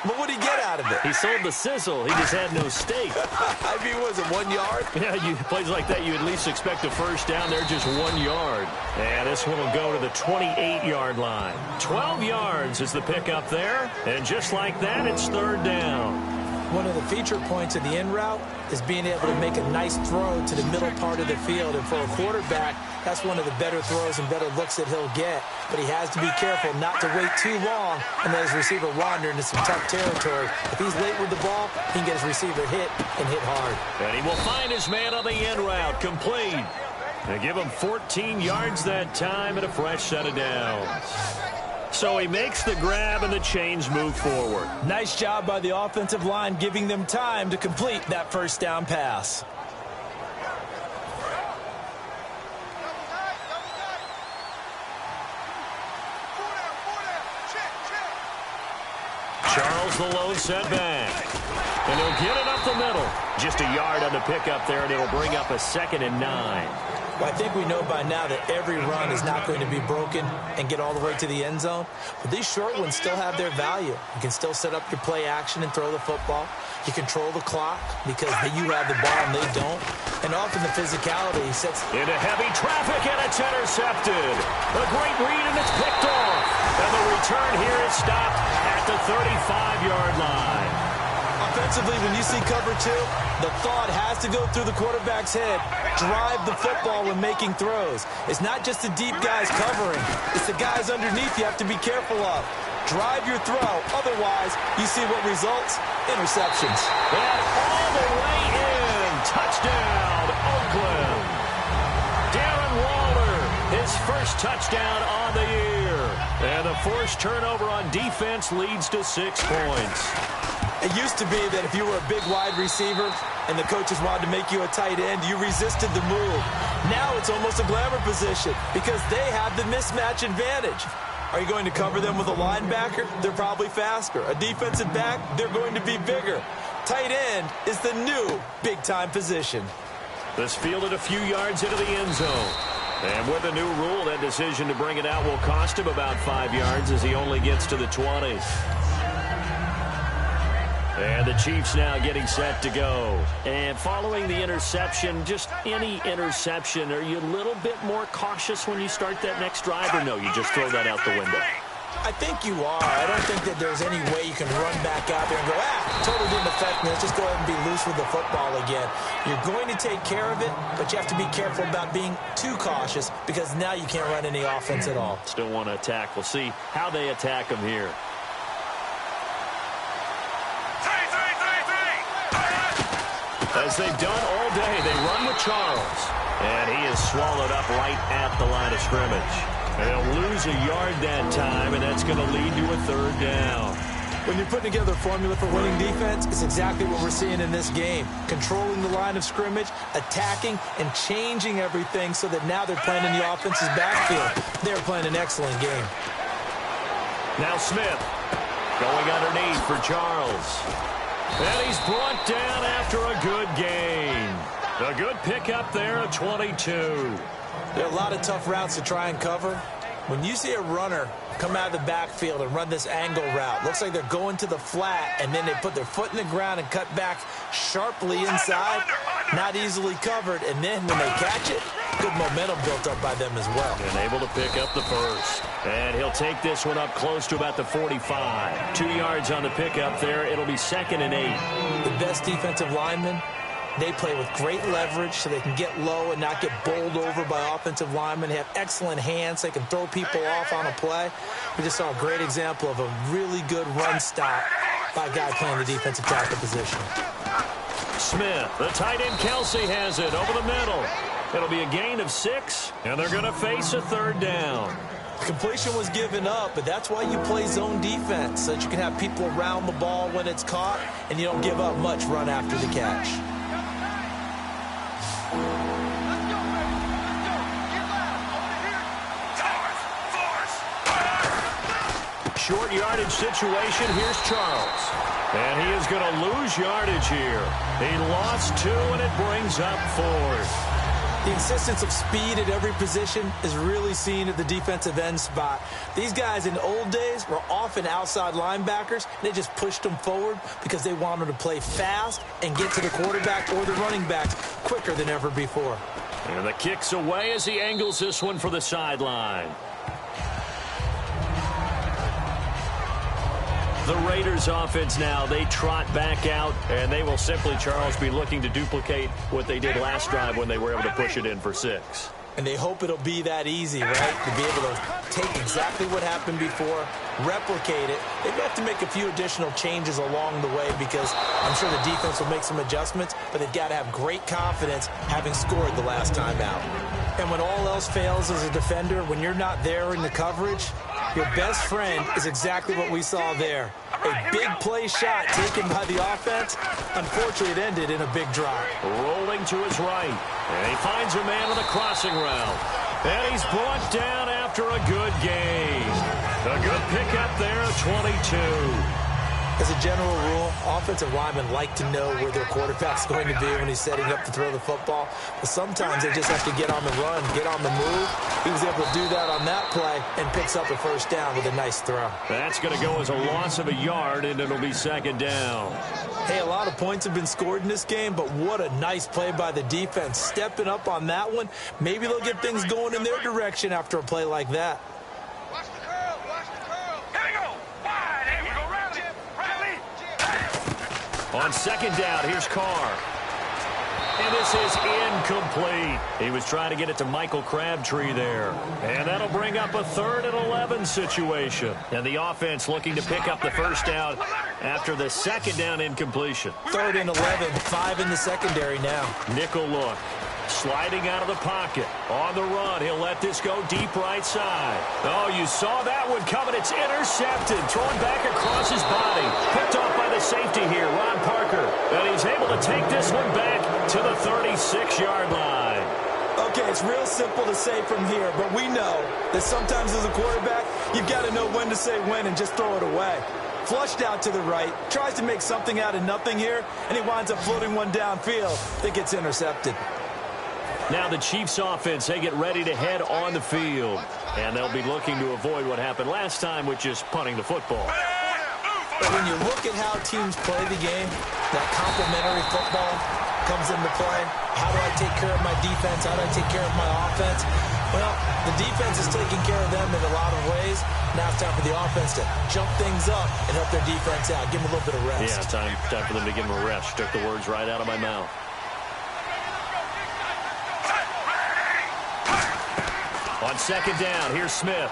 But what did he get out of it? He sold the sizzle. He just had no steak. I mean, was it 1 yard? Yeah, plays like that, you at least expect a first down there, just 1 yard. And this one will go to the 28-yard line. 12 yards is the pickup there. And just like that, it's third down. One of the feature points of the in route is being able to make a nice throw to the middle part of the field. And for a quarterback, that's one of the better throws and better looks that he'll get. But he has to be careful not to wait too long and let his receiver wander into some tough territory. If he's late with the ball, he can get his receiver hit and hit hard. And he will find his man on the in route, complete. They give him 14 yards that time and a fresh set of downs. So he makes the grab and the chains move forward. Nice job by the offensive line giving them time to complete that first down pass. Charles the lone setback. And he'll get it up the middle. Just a yard on the pickup there, and it'll bring up a 2nd and 9. Well, I think we know by now that every run is not going to be broken and get all the way to the end zone. But these short ones still have their value. You can still set up your play action and throw the football. You control the clock because you have the ball and they don't. And often the physicality sets into heavy traffic, and it's intercepted. A great read, and it's picked off. And the return here is stopped at the 35-yard line. Offensively, when you see cover 2, the thought has to go through the quarterback's head. Drive the football when making throws. It's not just the deep guys covering. It's the guys underneath you have to be careful of. Drive your throw. Otherwise, you see what results? Interceptions. And all the way in. Touchdown, Oakland. Darren Waller, his first touchdown on the year. And the forced turnover on defense leads to 6 points. It used to be that if you were a big wide receiver and the coaches wanted to make you a tight end, you resisted the move. Now it's almost a glamour position because they have the mismatch advantage. Are you going to cover them with a linebacker? They're probably faster. A defensive back? They're going to be bigger. Tight end is the new big-time position. This fielded a few yards into the end zone. And with the new rule, that decision to bring it out will cost him about 5 yards as he only gets to the 20. And the Chiefs now getting set to go. And following the interception, just any interception, are you a little bit more cautious when you start that next drive, or no, you just throw that out the window? I think you are. I don't think that there's any way you can run back out there and go, totally didn't affect me. Let's just go ahead and be loose with the football again. You're going to take care of it, but you have to be careful about being too cautious because now you can't run any offense at all. Still want to attack. We'll see how they attack them here. As they've done all day, they run with Charles. And he is swallowed up right at the line of scrimmage. They'll lose a yard that time, and that's going to lead to a 3rd down. When you're putting together a formula for winning defense, it's exactly what we're seeing in this game. Controlling the line of scrimmage, attacking, and changing everything so that now they're playing in the offense's backfield. They're playing an excellent game. Now Smith going underneath for Charles. And he's brought down after a good gain. A good pickup there at 22. There are a lot of tough routes to try and cover. When you see a runner come out of the backfield and run this angle route. Looks like they're going to the flat, and then they put their foot in the ground and cut back sharply inside. Not easily covered, and then when they catch it, good momentum built up by them as well. And able to pick up the first. And he'll take this one up close to about the 45. 2 yards on the pickup there. It'll be 2nd and 8. The best defensive linemen, they play with great leverage so they can get low and not get bowled over by offensive linemen. They have excellent hands. They can throw people off on a play. We just saw a great example of a really good run stop by a guy playing the defensive tackle position. Smith, the tight end Kelsey has it over the middle. It'll be a gain of 6, and they're going to face a 3rd down. Completion was given up, but that's why you play zone defense, so that you can have people around the ball when it's caught, and you don't give up much run after the catch. Short yardage situation. Here's Charles. And he is going to lose yardage here. He lost 2, and it brings up 4th. The insistence of speed at every position is really seen at the defensive end spot. These guys in the old days were often outside linebackers. They just pushed them forward because they wanted to play fast and get to the quarterback or the running backs quicker than ever before. And the kick's away as he angles this one for the sideline. The Raiders offense now, they trot back out, and they will simply, Charles, be looking to duplicate what they did last drive when they were able to push it in for 6. And they hope it'll be that easy, right? To be able to take exactly what happened before, replicate it. They may have to make a few additional changes along the way because I'm sure the defense will make some adjustments, but they've got to have great confidence having scored the last time out. And when all else fails as a defender, when you're not there in the coverage, your best friend is exactly what we saw there. A big play shot taken by the offense. Unfortunately, it ended in a big drop. Rolling to his right. And he finds a man on the crossing route. And he's brought down after a good gain. A good pickup there at 22. As a general rule, offensive linemen like to know where their quarterback's going to be when he's setting up to throw the football. But sometimes they just have to get on the run, get on the move. He was able to do that on that play and picks up a 1st down with a nice throw. That's going to go as a loss of a yard, and it'll be 2nd down. Hey, a lot of points have been scored in this game, but what a nice play by the defense. Stepping up on that one, maybe they'll get things going in their direction after a play like that. On 2nd down, here's Carr. And this is incomplete. He was trying to get it to Michael Crabtree there. And that'll bring up a 3rd and 11 situation. And the offense looking to pick up the 1st down after the 2nd down incompletion. 3rd and 11, 5 in the secondary now. Nickel look. Sliding out of the pocket. On the run, he'll let this go deep right side. Oh, you saw that one coming. It's intercepted. Thrown back across his body. Picked off by the safety here, Ron Parker. And he's able to take this one back to the 36-yard line. Okay, it's real simple to say from here, but we know that sometimes as a quarterback, you've got to know when to say when and just throw it away. Flushed out to the right, tries to make something out of nothing here, and he winds up floating one downfield that gets intercepted. Now the Chiefs offense, they get ready to head on the field. And they'll be looking to avoid what happened last time, which is punting the football. But when you look at how teams play the game, that complementary football comes into play. How do I take care of my defense? How do I take care of my offense? Well, the defense is taking care of them in a lot of ways. Now it's time for the offense to jump things up and help their defense out. Give them a little bit of rest. Yeah, time for them to give them a rest. Took the words right out of my mouth. On 2nd down, here's Smith.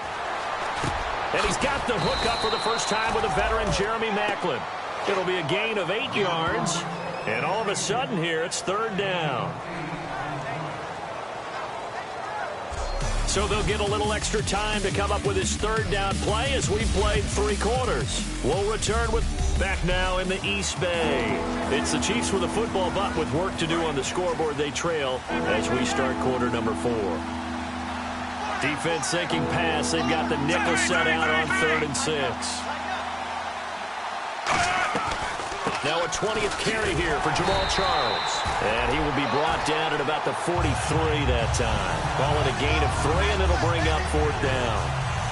And he's got the hook up for the first time with a veteran, Jeremy Maclin. It'll be a gain of 8 yards. And all of a sudden here, it's 3rd down. So they'll get a little extra time to come up with his 3rd down play as we played 3 quarters. We'll return with back now in the East Bay. It's the Chiefs with a football, but with work to do on the scoreboard, they trail as we start quarter number 4. Defense sinking pass. They've got the nickel set out on 3rd and 6. Now a 20th carry here for Jamal Charles. And he will be brought down at about the 43 that time. Call it a gain of 3, and it'll bring up 4th down.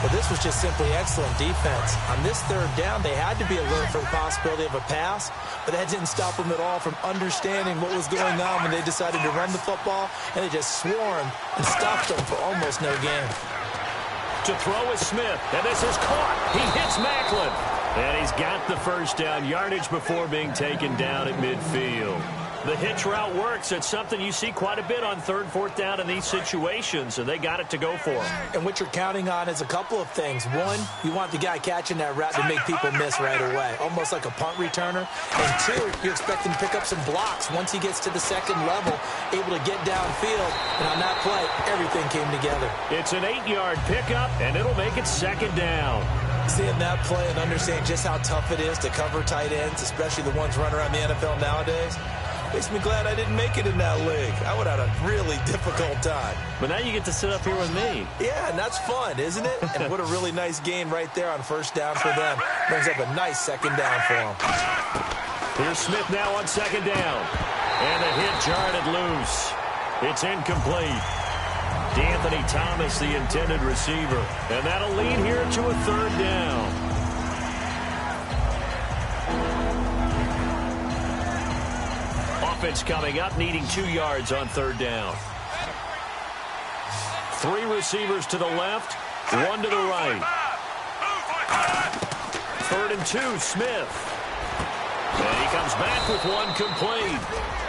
Well, this was just simply excellent defense. On this third down, they had to be alert for the possibility of a pass, but that didn't stop them at all from understanding what was going on when they decided to run the football, and they just swarmed and stopped them for almost no gain. To throw is Smith, and this is caught. He hits Macklin, and he's got the first down yardage before being taken down at midfield. The hitch route works. It's something you see quite a bit on third, fourth down in these situations, and they got it to go for him. And what you're counting on is a couple of things. One, you want the guy catching that route to make people miss right away, almost like a punt returner. And two, you expect him to pick up some blocks once he gets to the second level, able to get downfield. And on that play, everything came together. It's an 8-yard pickup, and it'll make it second down. Seeing that play and understanding just how tough it is to cover tight ends, especially the ones running around the NFL nowadays, makes me glad I didn't make it in that league. I would have had a really difficult time. But now you get to sit up here with me. Yeah, and that's fun, isn't it? And what a really nice gain right there on first down for them. Brings up a nice second down for them. Here's Smith now on second down. And the hit jarred it loose. It's incomplete. D'Anthony Thomas, the intended receiver. And that'll lead here to a third down. Offense coming up, needing 2 yards on third down. 3 receivers to the left, 1 to the right. 3rd and 2, Smith. And he comes back with 1 complete.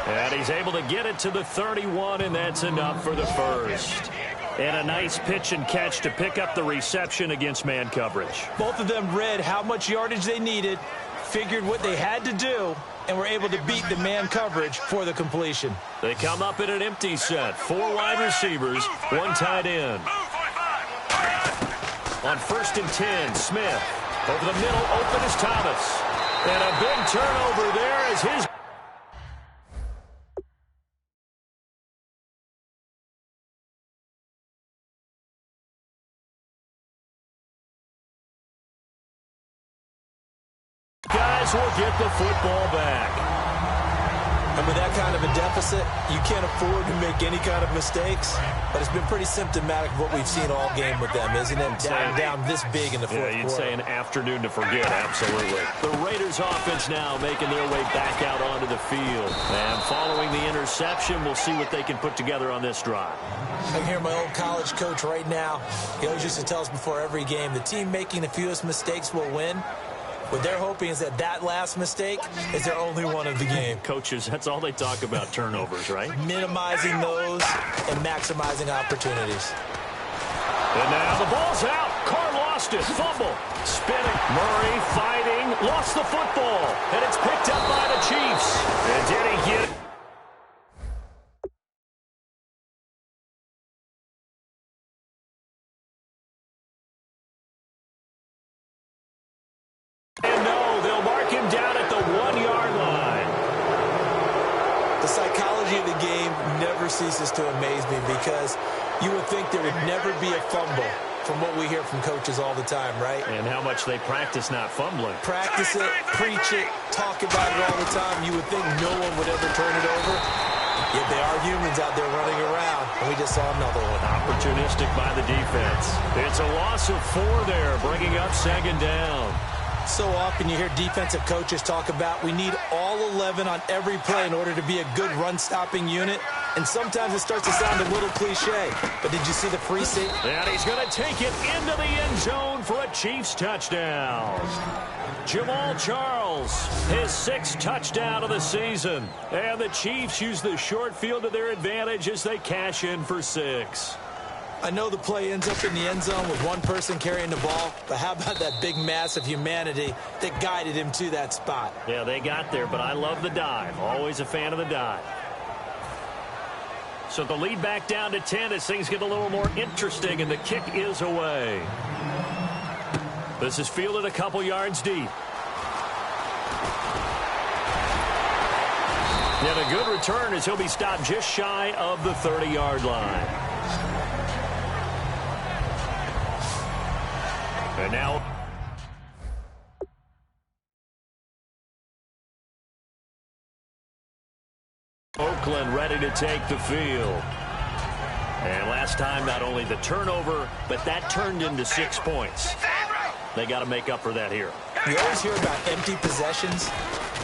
And he's able to get it to the 31, and that's enough for the first. And a nice pitch and catch to pick up the reception against man coverage. Both of them read how much yardage they needed, figured what they had to do, and were able to beat the man coverage for the completion. They come up in an empty set. 4 wide receivers, 1 tight end. On 1st and 10, Smith. Over the middle, open is Thomas. And a big turnover there as his... guys will get the football back. And with that kind of a deficit, you can't afford to make any kind of mistakes. But it's been pretty symptomatic of what we've seen all game with them, isn't it? Down this big in the fourth quarter. Yeah, you'd say an afternoon to forget, absolutely. The Raiders offense now making their way back out onto the field. And following the interception, we'll see what they can put together on this drive. I can hear my old college coach right now. He always used to tell us before every game, the team making the fewest mistakes will win. What they're hoping is that last mistake is their only one of the game. Coaches, that's all they talk about, turnovers, right? Minimizing those and maximizing opportunities. And now the ball's out. Carr lost it. Fumble. Spinning. Murray fighting. Lost the football. And it's picked up by the Chiefs. And did he get it? And no, they'll mark him down at the 1-yard line. The psychology of the game never ceases to amaze me because you would think there would never be a fumble from what we hear from coaches all the time, right? And how much they practice not fumbling. Practice it, preach it, talk about it all the time. You would think no one would ever turn it over. Yet they are humans out there running around, and we just saw another one. Opportunistic by the defense. It's a loss of 4 there, bringing up second down. So often you hear defensive coaches talk about we need all 11 on every play in order to be a good run-stopping unit. And sometimes it starts to sound a little cliche. But did you see the free safety? And he's going to take it into the end zone for a Chiefs touchdown. Jamal Charles, his 6th touchdown of the season. And the Chiefs use the short field to their advantage as they cash in for 6. I know the play ends up in the end zone with one person carrying the ball, but how about that big mass of humanity that guided him to that spot? Yeah, they got there, but I love the dive. Always a fan of the dive. So the lead back down to 10 as things get a little more interesting, and the kick is away. This is fielded a couple yards deep. And a good return as he'll be stopped just shy of the 30-yard line. And now Oakland ready to take the field. And last time, not only the turnover, but that turned into 6 points. They got to make up for that here. You always hear about empty possessions,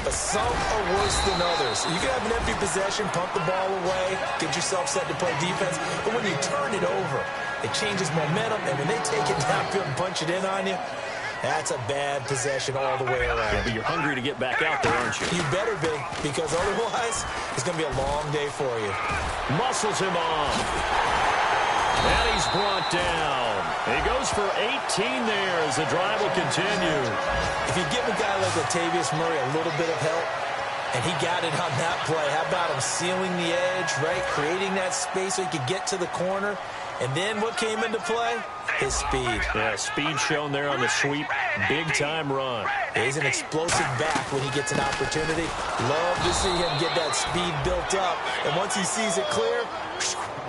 but some are worse than others. You can have an empty possession, pump the ball away, get yourself set to play defense, but when you turn it over, it changes momentum, and when they take it downfield and punch it in on you, that's a bad possession all the way around. Yeah, but you're hungry to get back out there, aren't you? You better be, because otherwise, it's going to be a long day for you. Muscles him off. And he's brought down. He goes for 18 there as the drive will continue. If you give a guy like Latavius Murray a little bit of help, and he got it on that play, how about him sealing the edge, right? Creating that space so he could get to the corner. And then what came into play? His speed. Yeah, speed shown there on the sweep. Big-time run. He's an explosive back when he gets an opportunity. Love to see him get that speed built up. And once he sees it clear,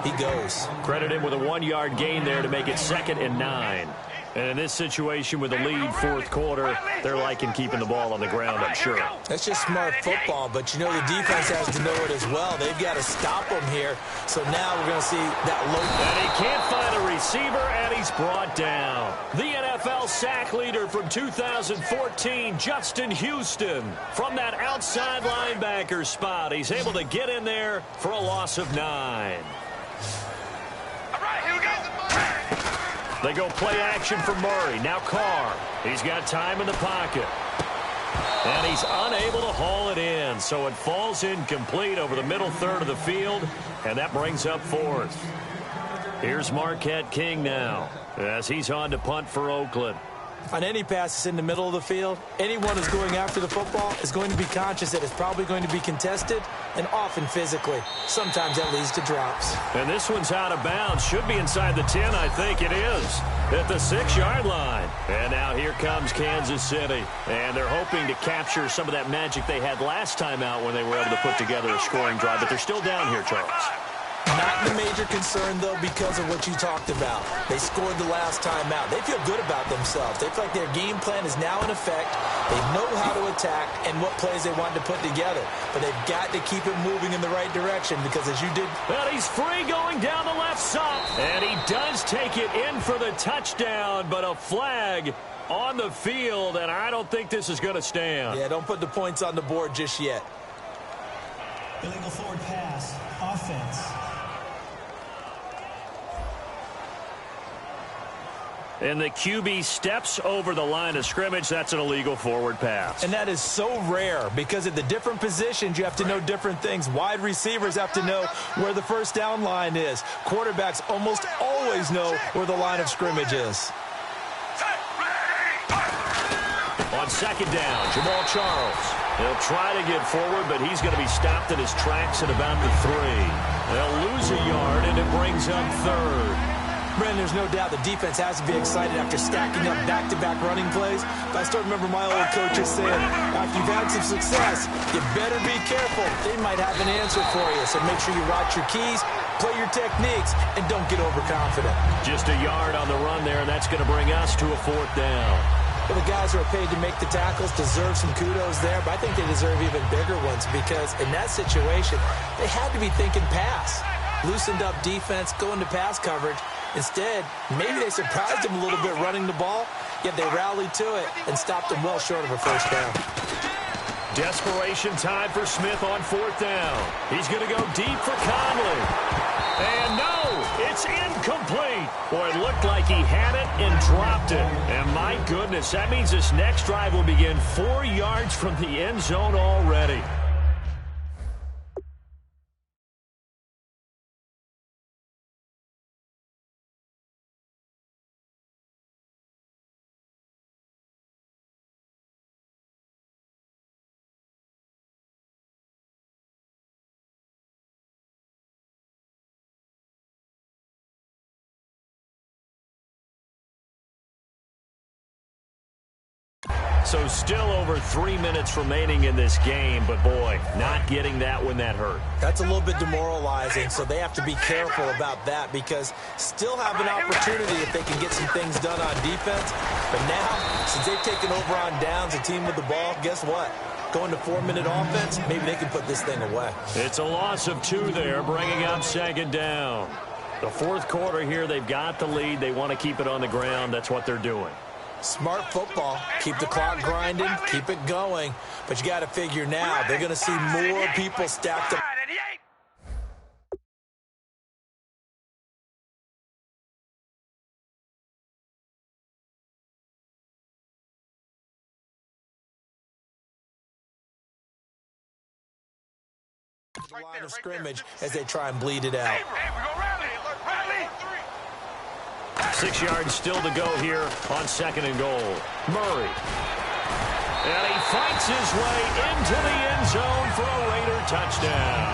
he goes. Credit him with a 1-yard gain there to make it 2nd and 9. And in this situation with the lead, fourth quarter, they're liking keeping the ball on the ground, I'm sure. That's just smart football, but you know the defense has to know it as well. They've got to stop him here. So now we're going to see that low. And he can't find a receiver, and he's brought down. The NFL sack leader from 2014, Justin Houston. From that outside linebacker spot, he's able to get in there for a loss of 9. All right, here we go. They go play action for Murray. Now Carr. He's got time in the pocket. And he's unable to haul it in. So it falls incomplete over the middle third of the field. And that brings up 4th. Here's Marquette King now as he's on to punt for Oakland. On any passes in the middle of the field, anyone who's going after the football is going to be conscious that it's probably going to be contested and often physically. Sometimes that leads to drops. And this one's out of bounds. Should be inside the 10, I think it is. At the 6-yard line. And now here comes Kansas City. And they're hoping to capture some of that magic they had last time out when they were able to put together a scoring drive. But they're still down here, Charles. Not the major concern, though, because of what you talked about. They scored the last time out. They feel good about themselves. They feel like their game plan is now in effect. They know how to attack and what plays they want to put together. But they've got to keep it moving in the right direction because, as you did... Well, he's free going down the left side. And he does take it in for the touchdown, but a flag on the field, and I don't think this is going to stand. Yeah, don't put the points on the board just yet. Illegal forward pass. Offense. And the QB steps over the line of scrimmage. That's an illegal forward pass. And that is so rare because at the different positions, you have to know different things. Wide receivers have to know where the first down line is. Quarterbacks almost always know where the line of scrimmage is. On 2nd down, Jamal Charles. He'll try to get forward, but he's going to be stopped in his tracks at about the 3. They'll lose a yard, and it brings up 3rd. Brandon, there's no doubt the defense has to be excited after stacking up back-to-back running plays. But I still remember my old coaches saying, after you've had some success, you better be careful. They might have an answer for you. So make sure you watch your keys, play your techniques, and don't get overconfident. Just a yard on the run there, and that's going to bring us to a 4th down. Well, the guys who are paid to make the tackles deserve some kudos there, but I think they deserve even bigger ones because in that situation, they had to be thinking pass. Loosened up defense, going to pass coverage. Instead, maybe they surprised him a little bit running the ball, yet they rallied to it and stopped him well short of a first down. Desperation time for Smith on 4th down. He's going to go deep for Conley. And no, it's incomplete. Boy, it looked like he had it and dropped it. And my goodness, that means this next drive will begin 4 yards from the end zone already. So still over 3 minutes remaining in this game, but boy, not getting that when that hurt. That's a little bit demoralizing, so they have to be careful about that because still have an opportunity if they can get some things done on defense. But now, since they've taken over on downs, a team with the ball, guess what? Going to 4-minute offense, maybe they can put this thing away. It's a loss of 2 there, bringing up 2nd down. The fourth quarter here, they've got the lead. They want to keep it on the ground. That's what they're doing. Smart football. Keep the clock grinding, keep it going. But you got to figure now, they're going to see more people stacked up. The line of scrimmage as they try and bleed it out. 6 yards still to go here on 2nd and goal. Murray. And he fights his way into the end zone for a Raider touchdown.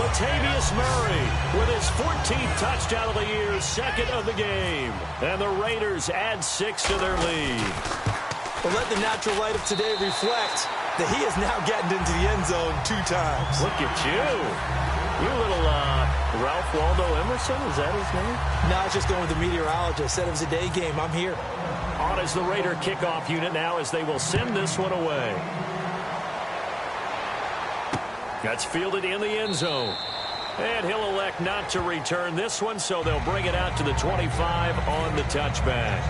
Latavius Murray with his 14th touchdown of the year, 2nd of the game. And the Raiders add 6 to their lead. Well, let the natural light of today reflect that he has now gotten into the end zone 2 times. Look at you. You little Ralph Waldo Emerson, is that his name? No, I was just going with the meteorologist. Said it was a day game. I'm here. On is the Raider kickoff unit now as they will send this one away. That's fielded in the end zone. And he'll elect not to return this one, so they'll bring it out to the 25 on the touchback.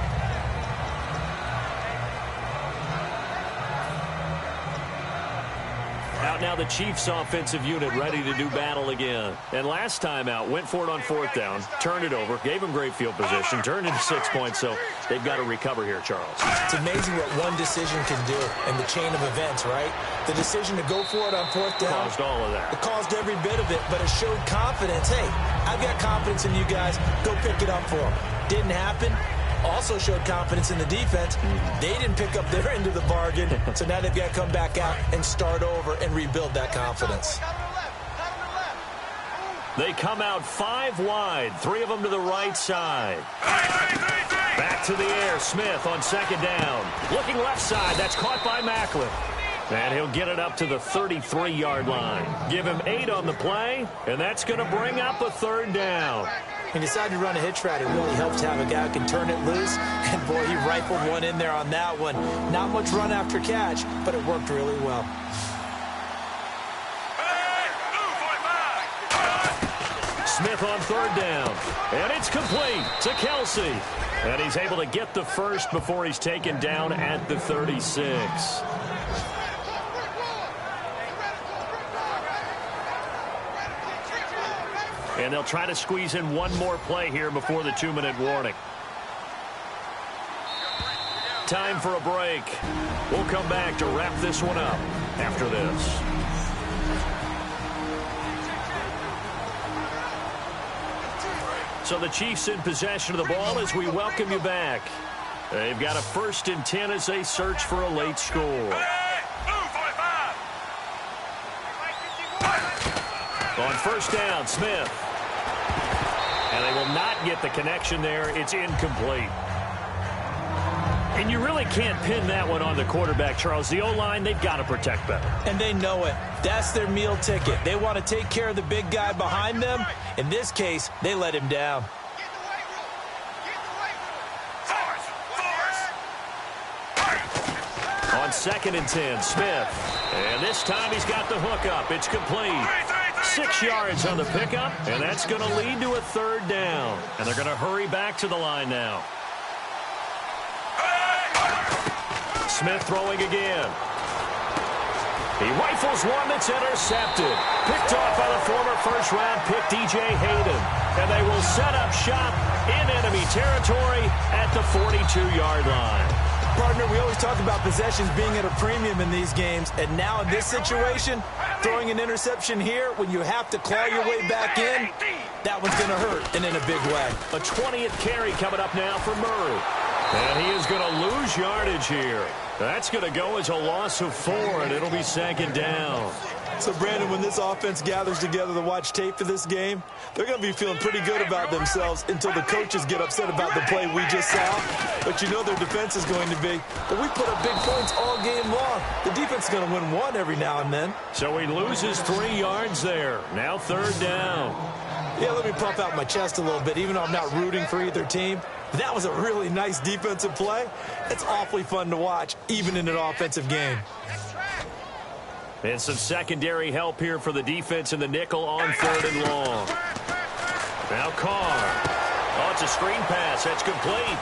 Out now the Chiefs offensive unit ready to do battle again. And last time out, went for it on 4th down, turned it over, gave them great field position, turned into 6 points, so they've got to recover here, Charles. It's amazing what one decision can do in the chain of events, right? The decision to go for it on 4th down. Caused all of that. It caused every bit of it, but it showed confidence. Hey, I've got confidence in you guys. Go pick it up for them. Didn't happen. Also showed confidence in the defense. They didn't pick up their end of the bargain, so now they've got to come back out and start over and rebuild that confidence. They come out 5 wide, 3 of them to the right side. Back to the air, Smith on 2nd down. Looking left side, that's caught by Macklin. And he'll get it up to the 33-yard line. Give him 8 on the play, and that's going to bring up a 3rd down. He decided to run a hitch route. It really helps to have a guy who can turn it loose. And, boy, he rifled one in there on that one. Not much run after catch, but it worked really well. Smith on 3rd down. And it's complete to Kelsey. And he's able to get the first before he's taken down at the 36. And they'll try to squeeze in one more play here before the 2-minute warning. Time for a break. We'll come back to wrap this one up after this. So the Chiefs in possession of the ball as we welcome you back. They've got a 1st and 10 as they search for a late score. On 1st down, Smith. And they will not get the connection there. It's incomplete. And you really can't pin that one on the quarterback, Charles. The O-line, they've got to protect better. And they know it. That's their meal ticket. They want to take care of the big guy behind them. In this case, they let him down. On 2nd and 10, Smith. And this time he's got the hook up. It's complete. 6 yards on the pickup, and that's going to lead to a 3rd down. And they're going to hurry back to the line now. Smith throwing again. He rifles one that's intercepted. Picked off by the former 1st-round pick, DJ Hayden. And they will set up shop in enemy territory at the 42-yard line. Partner, we always talk about possessions being at a premium in these games, and now in this situation, throwing an interception here when you have to claw your way back in, that one's going to hurt, and in a big way. A 20th carry coming up now for Murray. And he is going to lose yardage here. That's going to go as a loss of 4, and it'll be 2nd down. So, Brandon, when this offense gathers together to watch tape for this game, they're going to be feeling pretty good about themselves until the coaches get upset about the play we just saw. But you know their defense is going to be, but we put up big points all game long. The defense is going to win one every now and then. So he loses 3 yards there. Now 3rd down. Yeah, let me puff out my chest a little bit, even though I'm not rooting for either team. That was a really nice defensive play. It's awfully fun to watch, even in an offensive game. And some secondary help here for the defense in the nickel on 3rd and long. Now Carr. Oh, it's a screen pass. That's complete.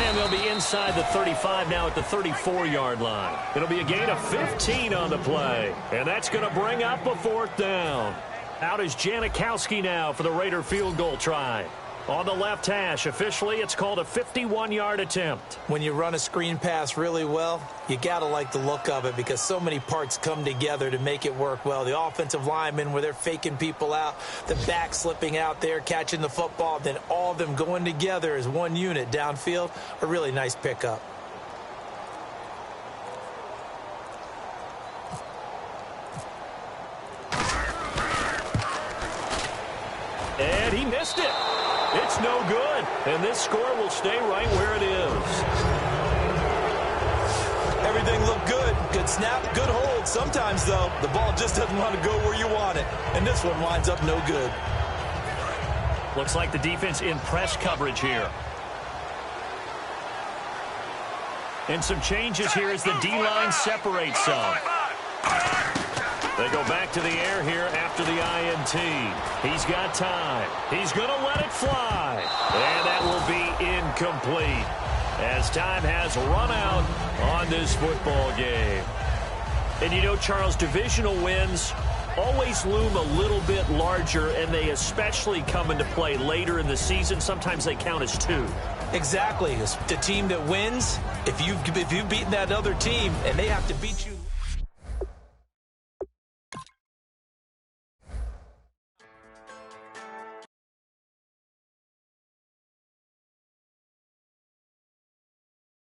And they'll be inside the 35 now at the 34-yard line. It'll be a gain of 15 on the play. And that's going to bring up a fourth down. Out is Janikowski now for the Raider field goal try. On the left hash, officially, it's called a 51-yard attempt. When you run a screen pass really well, you got to like the look of it because so many parts come together to make it work well. The offensive linemen, where they're faking people out, the back slipping out there, catching the football, then all of them going together as one unit downfield, a really nice pickup. And he missed it. It's no good. And this score will stay right where it is. Everything looked good. Good snap, good hold. Sometimes, though, the ball just doesn't want to go where you want it. And this one winds up no good. Looks like the defense in press coverage here. And some changes here as the D-line separates some. They go back to the air here after the INT. He's got time. He's going to let it fly. And that will be incomplete as time has run out on this football game. And you know, Charles, divisional wins always loom a little bit larger, and they especially come into play later in the season. Sometimes they count as two. Exactly. The team that wins, if you've beaten that other team and they have to beat you.